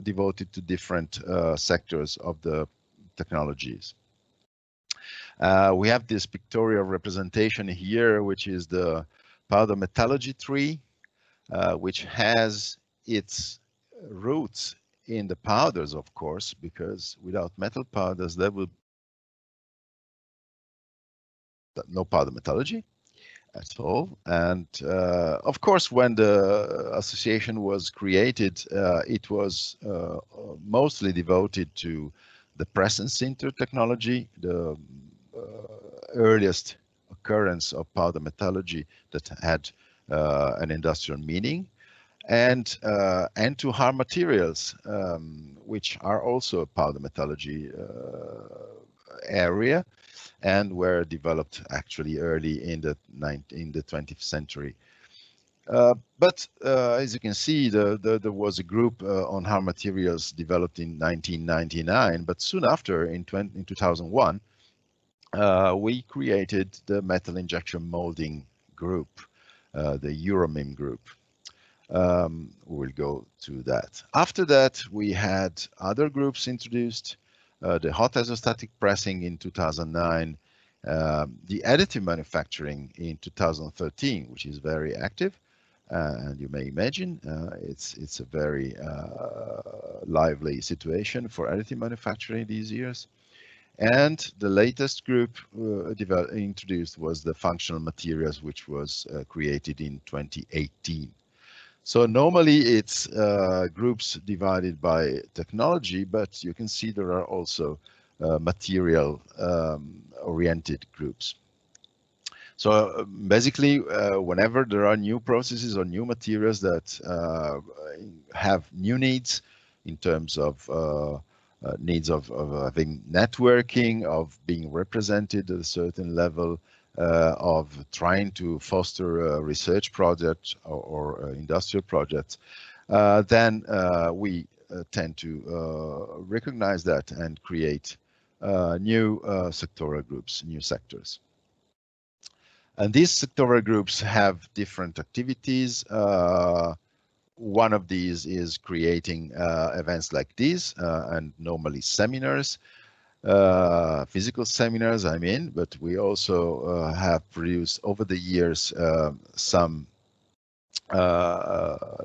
devoted to different sectors of the technologies. We have this pictorial representation here, which is the powder metallurgy tree, which has its roots in the powders, of course, because without metal powders, there would no powder metallurgy at all. And of course, when the association was created, it was mostly devoted to the press and sinter technology, the earliest occurrence of powder metallurgy that had an industrial meaning, and to hard materials, which are also a powder metallurgy area, and were developed actually early in the 20th century. But as you can see, there was a group on hard materials developed in 1999, but soon after, in 2001, we created the metal injection molding group, the Euromim group. We will go to that. After that, we had other groups introduced, the hot isostatic pressing in 2009, the additive manufacturing in 2013, which is very active, and you may imagine it's a very lively situation for additive manufacturing these years. And the latest group introduced was the functional materials, which was created in 2018. So normally it's groups divided by technology, but you can see there are also material oriented groups. So basically, whenever there are new processes or new materials that have new needs in terms of needs of having networking, of being represented at a certain level, of trying to foster a research project or industrial projects, then we tend to recognize that and create new sectoral groups, new sectors. And these sectoral groups have different activities. One of these is creating events like these, and normally seminars, physical seminars, I mean, but we also have produced over the years some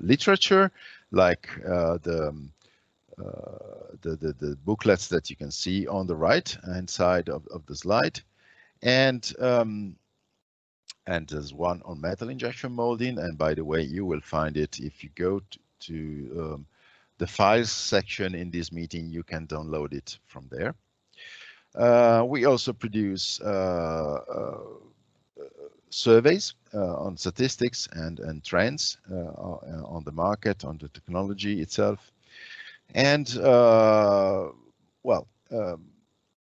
literature, like the booklets that you can see on the right-hand side of the slide, and there's one on metal injection molding. And by the way, you will find it if you go to the files section in this meeting. You can download it from there. We also produce surveys on statistics and trends on the market, on the technology itself. And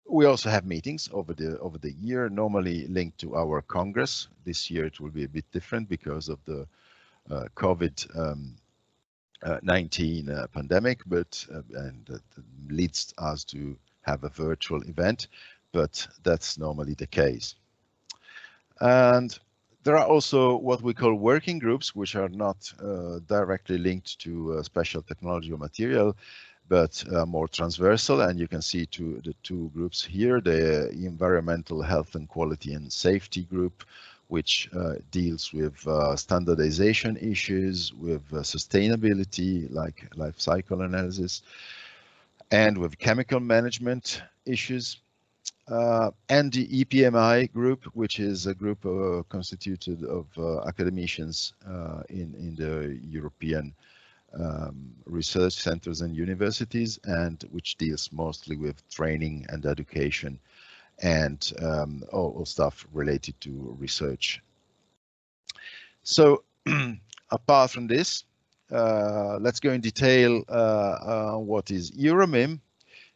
We also have meetings over the year, normally linked to our Congress. This year it will be a bit different because of the COVID-19 pandemic, but and that leads us to have a virtual event, but that's normally the case. And there are also what we call working groups, which are not directly linked to special technology or material, but more transversal. And you can see the two groups here, the Environmental Health and Quality and Safety group, which deals with standardization issues, with sustainability, like life cycle analysis, and with chemical management issues. And the EPMA group, which is a group constituted of academicians in the European research centers and universities, and which deals mostly with training and education and all stuff related to research. So apart from this, let's go in detail on what is Euromim.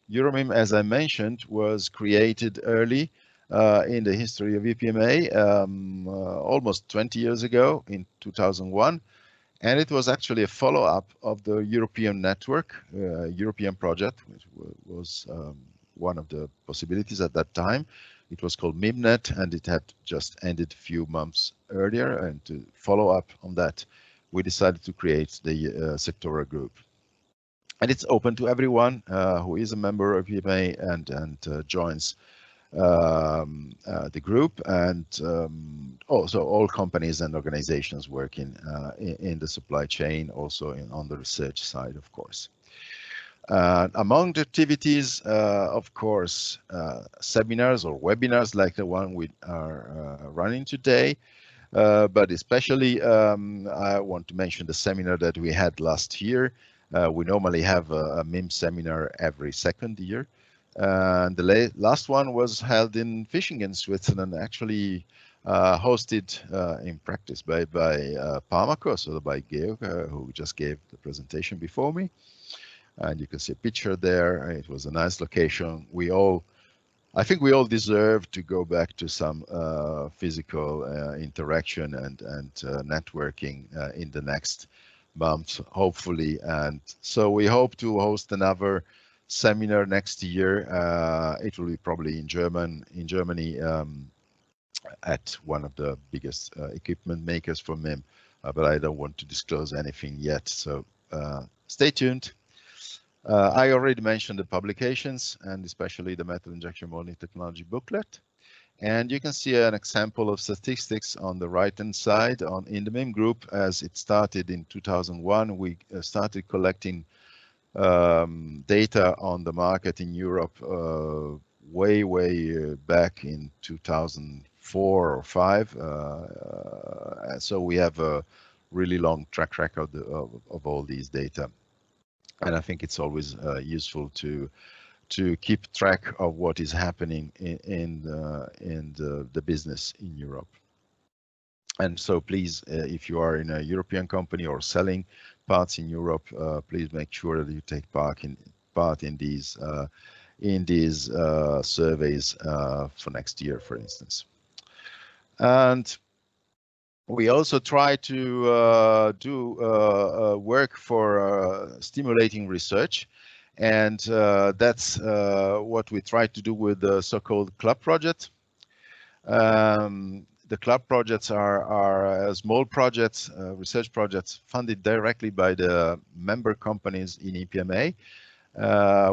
Euromim, as I mentioned, was created early in the history of EPMA, almost 20 years ago in 2001. And it was actually a follow-up of the European network, European project, which was one of the possibilities at that time. It was called MIMNet, and it had just ended a few months earlier. And to follow up on that, we decided to create the sectoral group. And it's open to everyone who is a member of EPMA and joins the group, and also all companies and organizations working in the supply chain, also on the research side, of course. Among the activities, of course, seminars or webinars like the one we are running today, but especially I want to mention the seminar that we had last year. We normally have a MIM seminar every second year. And the last one was held in Vishingen, Switzerland, actually hosted in practice by Parmaco, so by Georg, who just gave the presentation before me. And you can see a picture there. It was a nice location. I think we all deserve to go back to some physical interaction and networking in the next month, hopefully. And so we hope to host another seminar next year. It will be probably in Germany at one of the biggest equipment makers for MIM, but I don't want to disclose anything yet, so stay tuned. I already mentioned the publications, and especially the metal injection molding technology booklet. And you can see an example of statistics on the right-hand side in the MIM group. As it started in 2001, we started collecting data on the market in Europe way back in 2004 or 5. So we have a really long track record of all these data. And I think it's always useful to keep track of what is happening in the business in Europe. And so please, if you are in a European company or selling parts in Europe, please make sure that you take part in these surveys for next year, for instance. And we also try to do work for stimulating research. And that's what we try to do with the so-called club project. The club projects are small projects, research projects funded directly by the member companies in EPMA.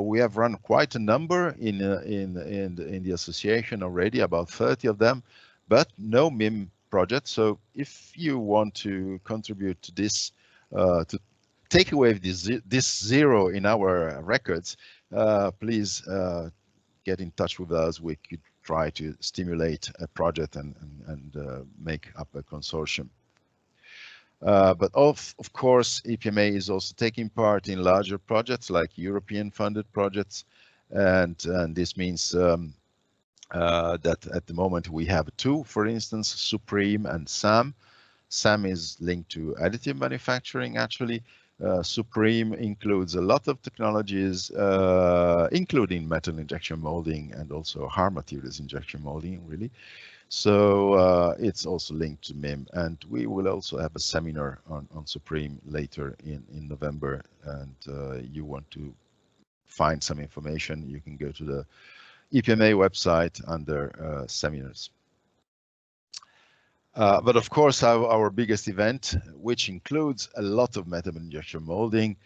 We have run quite a number in the association already, about 30 of them, but no MIM project. So if you want to contribute to this, to take away this zero in our records, please get in touch with us. We could try to stimulate a project and make up a consortium. But of course, EPMA is also taking part in larger projects like European funded projects. And this means that at the moment we have two, for instance, Supreme and SAM. SAM is linked to additive manufacturing, actually. Supreme includes a lot of technologies, including metal injection molding and also hard materials injection molding, really. So it's also linked to MIM, and we will also have a seminar on Supreme later in November. And you want to find some information, you can go to the EPMA website under seminars. But of course, our biggest event, which includes a lot of metal injection molding,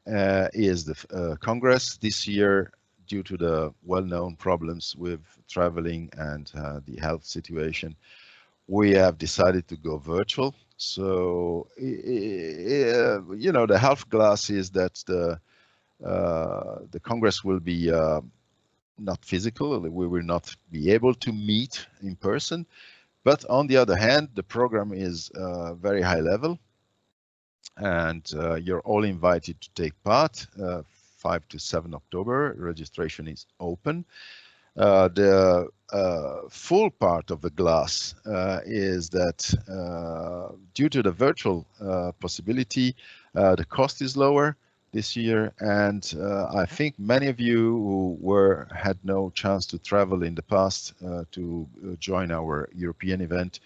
is the Congress this year. Due to the well-known problems with traveling and the health situation, we have decided to go virtual. So, you know, the health glass is that the Congress will be not physical. We will not be able to meet in person. But on the other hand, the program is very high level, and you're all invited to take part. 5 to 7 October, registration is open. The full part of the glass is that due to the virtual possibility, the cost is lower this year, and I think many of you who had no chance to travel in the past to join our European event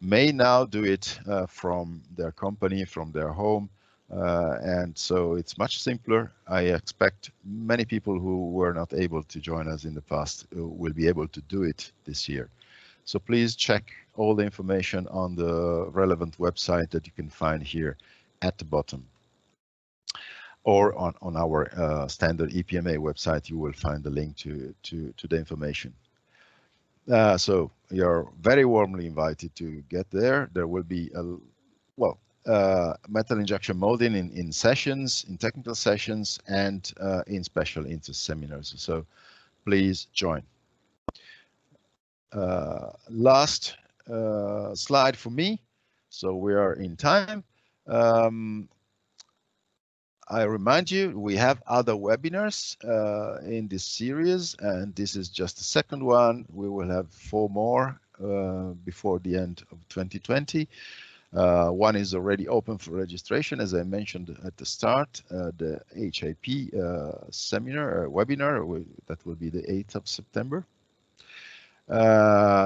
may now do it from their company, from their home. And so it's much simpler. I expect many people who were not able to join us in the past will be able to do it this year. So please check all the information on the relevant website that you can find here at the bottom. Or on our standard EPMA website, you will find the link to the information. So you're very warmly invited to get there. There will be metal injection molding in sessions, in technical sessions, and in special seminars. So please join. Last slide for me. So we are in time. I remind you, we have other webinars in this series, and this is just the second one. We will have 4 more before the end of 2020. One is already open for registration, as I mentioned at the start, the HIP seminar, webinar, that will be the 8th of September.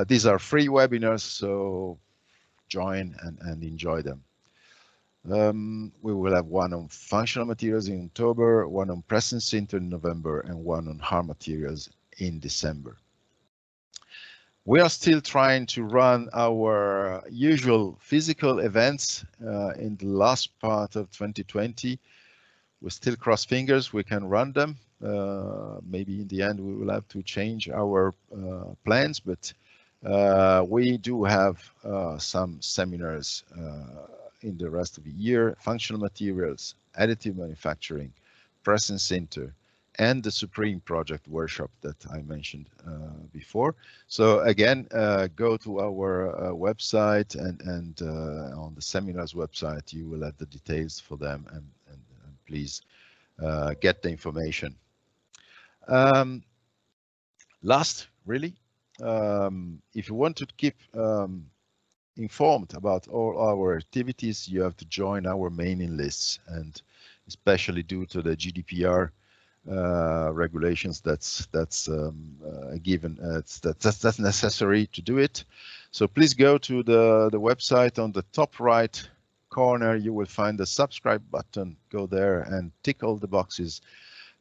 These are free webinars, so join and enjoy them. We will have one on functional materials in October, one on press and sinter in November, and one on hard materials in December. We are still trying to run our usual physical events in the last part of 2020. We still cross fingers we can run them. Maybe in the end we will have to change our plans, but we do have some seminars in the rest of the year: functional materials, additive manufacturing, press and sinter, and the Supreme project workshop that I mentioned before. So again, go to our website, and on the seminars website you will have the details for them, and please get the information. Last, really, if you want to keep informed about all our activities, you have to join our mailing lists, and especially due to the GDPR regulations, that's a given. That's necessary to do it. So please go to the website. On the top right corner you will find the subscribe button. Go there and tick all the boxes,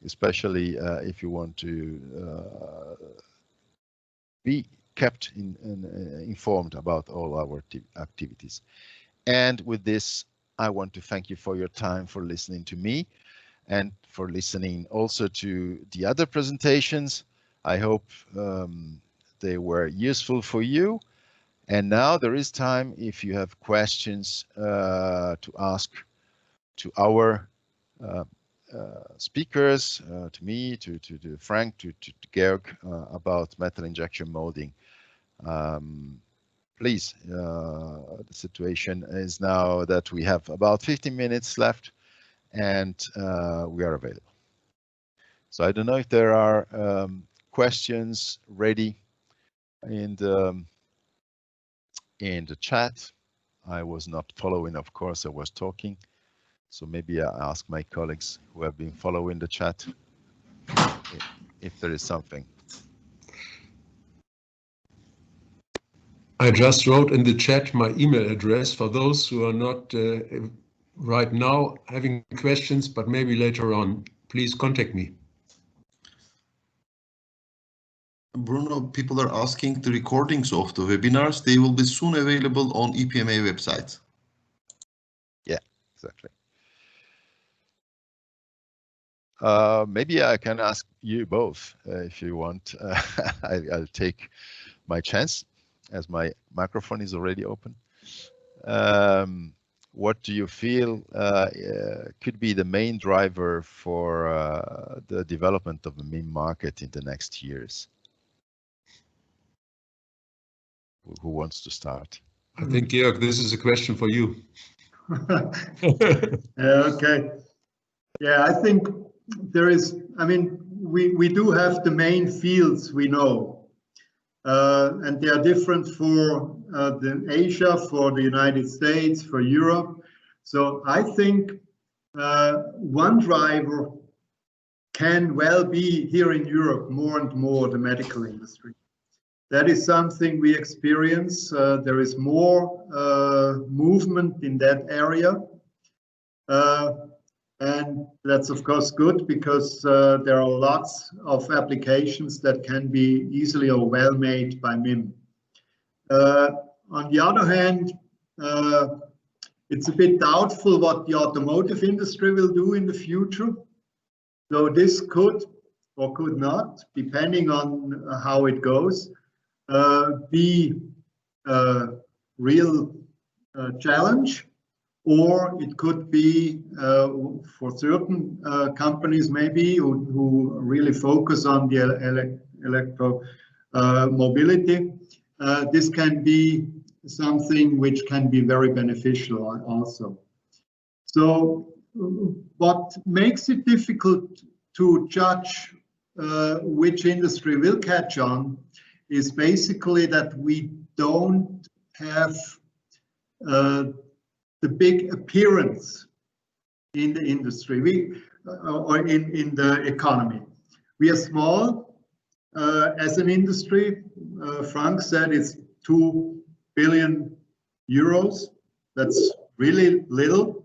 especially if you want to be kept informed about all our activities. And with this, I want to thank you for your time, for listening to me, and for listening also to the other presentations. I hope they were useful for you. And now there is time, if you have questions to ask to our speakers, to me, to Frank, to Georg, about metal injection molding. Please, the situation is now that we have about 15 minutes left, and we are available. So I don't know if there are questions ready in the chat. I was not following, of course, I was talking. So maybe I ask my colleagues who have been following the chat if there is something. I just wrote in the chat my email address for those who are not right now having questions, but maybe later on. Please contact me. Bruno, people are asking the recordings of the webinars. They will be soon available on EPMA website. Yeah, exactly. Maybe I can ask you both if you want. I'll take my chance as my microphone is already open. What do you feel could be the main driver for the development of the MIM market in the next years? Who wants to start? I think, Georg, this is a question for you. Okay. Yeah, I think there is, I mean, we do have the main fields we know, and they are different for Asia, for the United States, for Europe. So I think one driver can well be here in Europe more and more the medical industry. That is something we experience. There is more movement in that area. And that's of course good because there are lots of applications that can be easily or well made by MIM. On the other hand, it's a bit doubtful what the automotive industry will do in the future. So this could or could not, depending on how it goes, be a real challenge, or it could be for certain companies maybe who really focus on the electro mobility. This can be something which can be very beneficial also. So what makes it difficult to judge which industry will catch on is basically that we don't have the big appearance in the industry, or in the economy. We are small as an industry. Frank said it's 2 billion euros. That's really little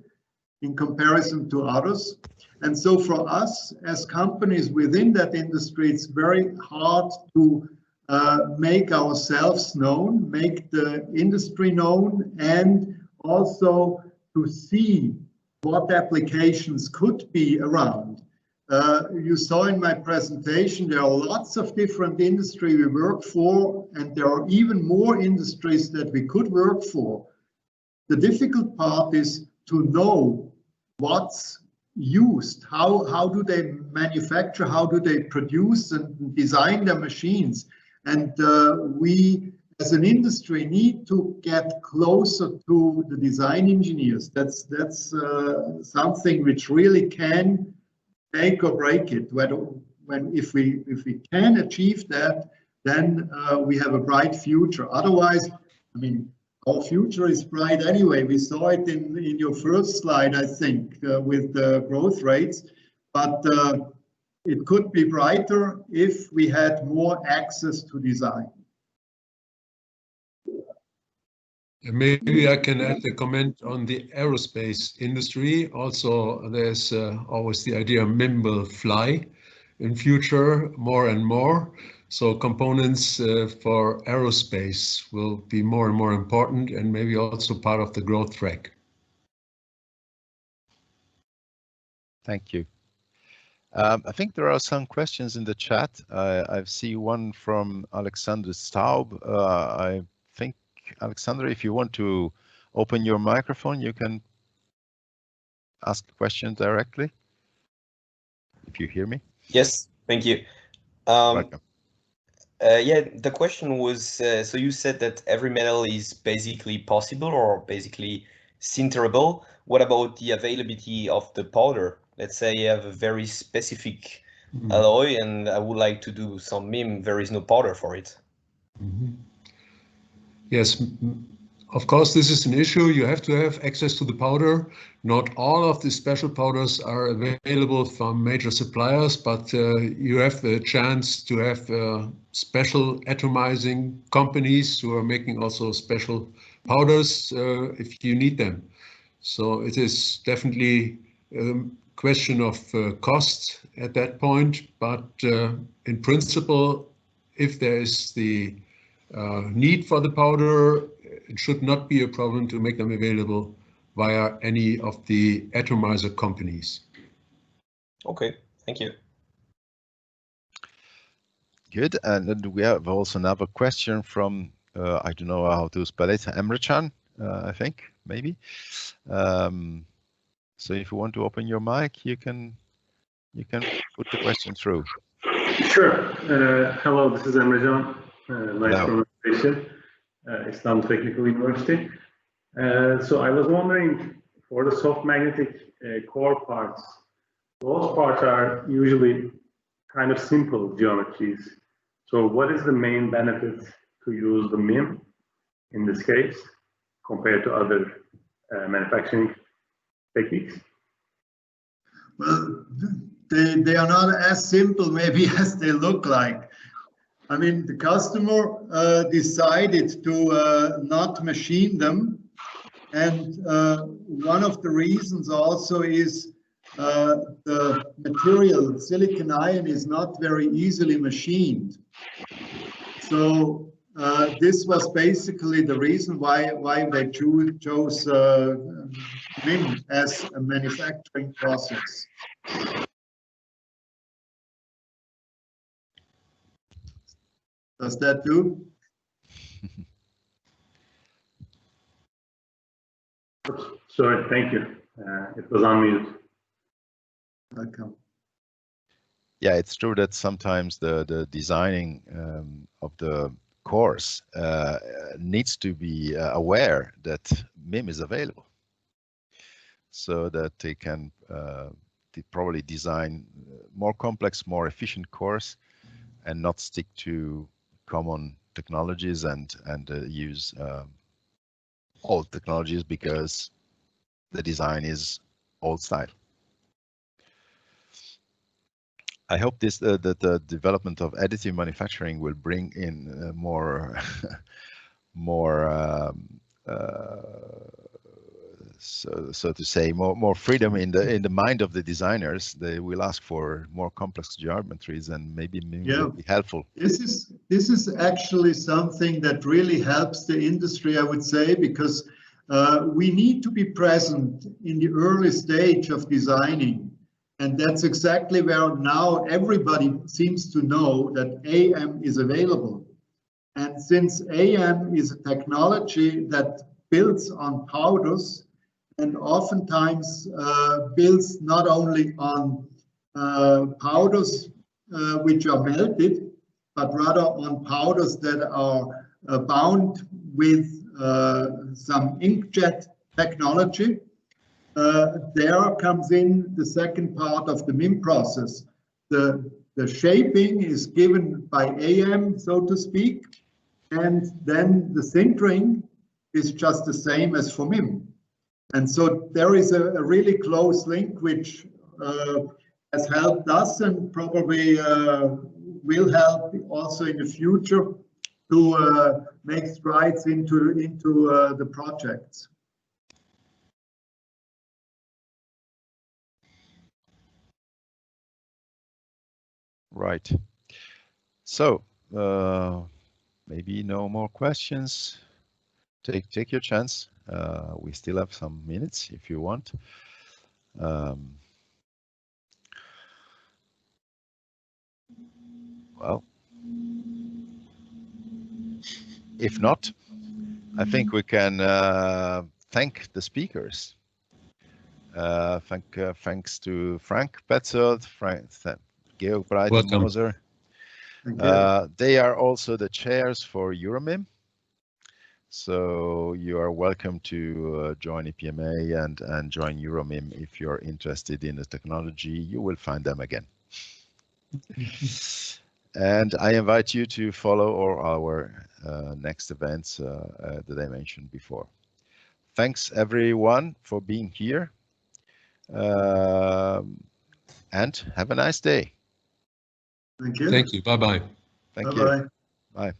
in comparison to others. And so for us as companies within that industry, it's very hard to make ourselves known, make the industry known, and also to see what applications could be around. You saw in my presentation, there are lots of different industries we work for, and there are even more industries that we could work for. The difficult part is to know what's used, how do they manufacture, how do they produce and design their machines. And we as an industry need to get closer to the design engineers. That's something which really can make or break it. If we can achieve that, then we have a bright future. Otherwise, I mean, our future is bright anyway. We saw it in your first slide, I think, with the growth rates. But it could be brighter if we had more access to design. Maybe I can add a comment on the aerospace industry. Also, there's always the idea MIM will fly in future more and more. So components for aerospace will be more and more important, and maybe also part of the growth track. Thank you. I think there are some questions in the chat. I see one from Alexander Staub. I think, Alexander, if you want to open your microphone, you can ask the question directly. If you hear me. Yes, thank you. Welcome. Yeah, the question was, so you said that every metal is basically possible or basically sinterable. What about the availability of the powder? Let's say you have a very specific alloy and I would like to do some MIM, there is no powder for it. Yes, Of course, this is an issue. You have to have access to the powder. Not all of the special powders are available from major suppliers, but you have the chance to have special atomizing companies who are making also special powders if you need them. So it is definitely a question of cost at that point, but in principle, if there is the need for the powder, it should not be a problem to make them available via any of the atomizer companies. Okay, thank you. Good, and then we have also another question from, I don't know how to spell it, Emre-chan, I think, maybe. So if you want to open your mic, you can put the question through. Sure. Hello, this is Emre-chan. Nice pronunciation. Istanbul Technical University. So I was wondering, for the soft magnetic core parts, those parts are usually kind of simple geometries. So what is the main benefit to use the MIM in this case compared to other manufacturing techniques? Well, they are not as simple maybe as they look like. I mean, the customer decided to not machine them, and one of the reasons also is the material, silicon ion, is not very easily machined. So this was basically the reason why they chose MIM as a manufacturing process. Does that do? Sorry, thank you. It was on mute. Welcome. Yeah, it's true that sometimes the designing of the course needs to be aware that MIM is available, so that they can probably design more complex, more efficient course, and not stick to common technologies and use old technologies because the design is old style. I hope this that the development of additive manufacturing will bring in more so to say more freedom in the mind of the designers. They will ask for more complex geometries, and maybe will be helpful. This is actually something that really helps the industry, I would say, because we need to be present in the early stage of designing. And that's exactly where now everybody seems to know that AM is available. And since AM is a technology that builds on powders, and oftentimes builds not only on powders which are melted, but rather on powders that are bound with some inkjet technology. There comes in the second part of the MIM process. The shaping is given by AM, so to speak, and then the sintering is just the same as for MIM. And so there is a really close link which has helped us and probably will help also in the future to make strides into the projects. Right. So maybe no more questions. Take your chance. We still have some minutes if you want. Well, if not, I think we can thank the speakers. Thanks to Frank Petzold, Gilbert Moser. They are also the chairs for Euromim. So you are welcome to join EPMA and join Euromim if you're interested in the technology. You will find them again. And I invite you to follow all our next events that I mentioned before. Thanks everyone for being here. And have a nice day. Thank you. Thank you. Bye-bye. Thank Bye-bye. you. Bye.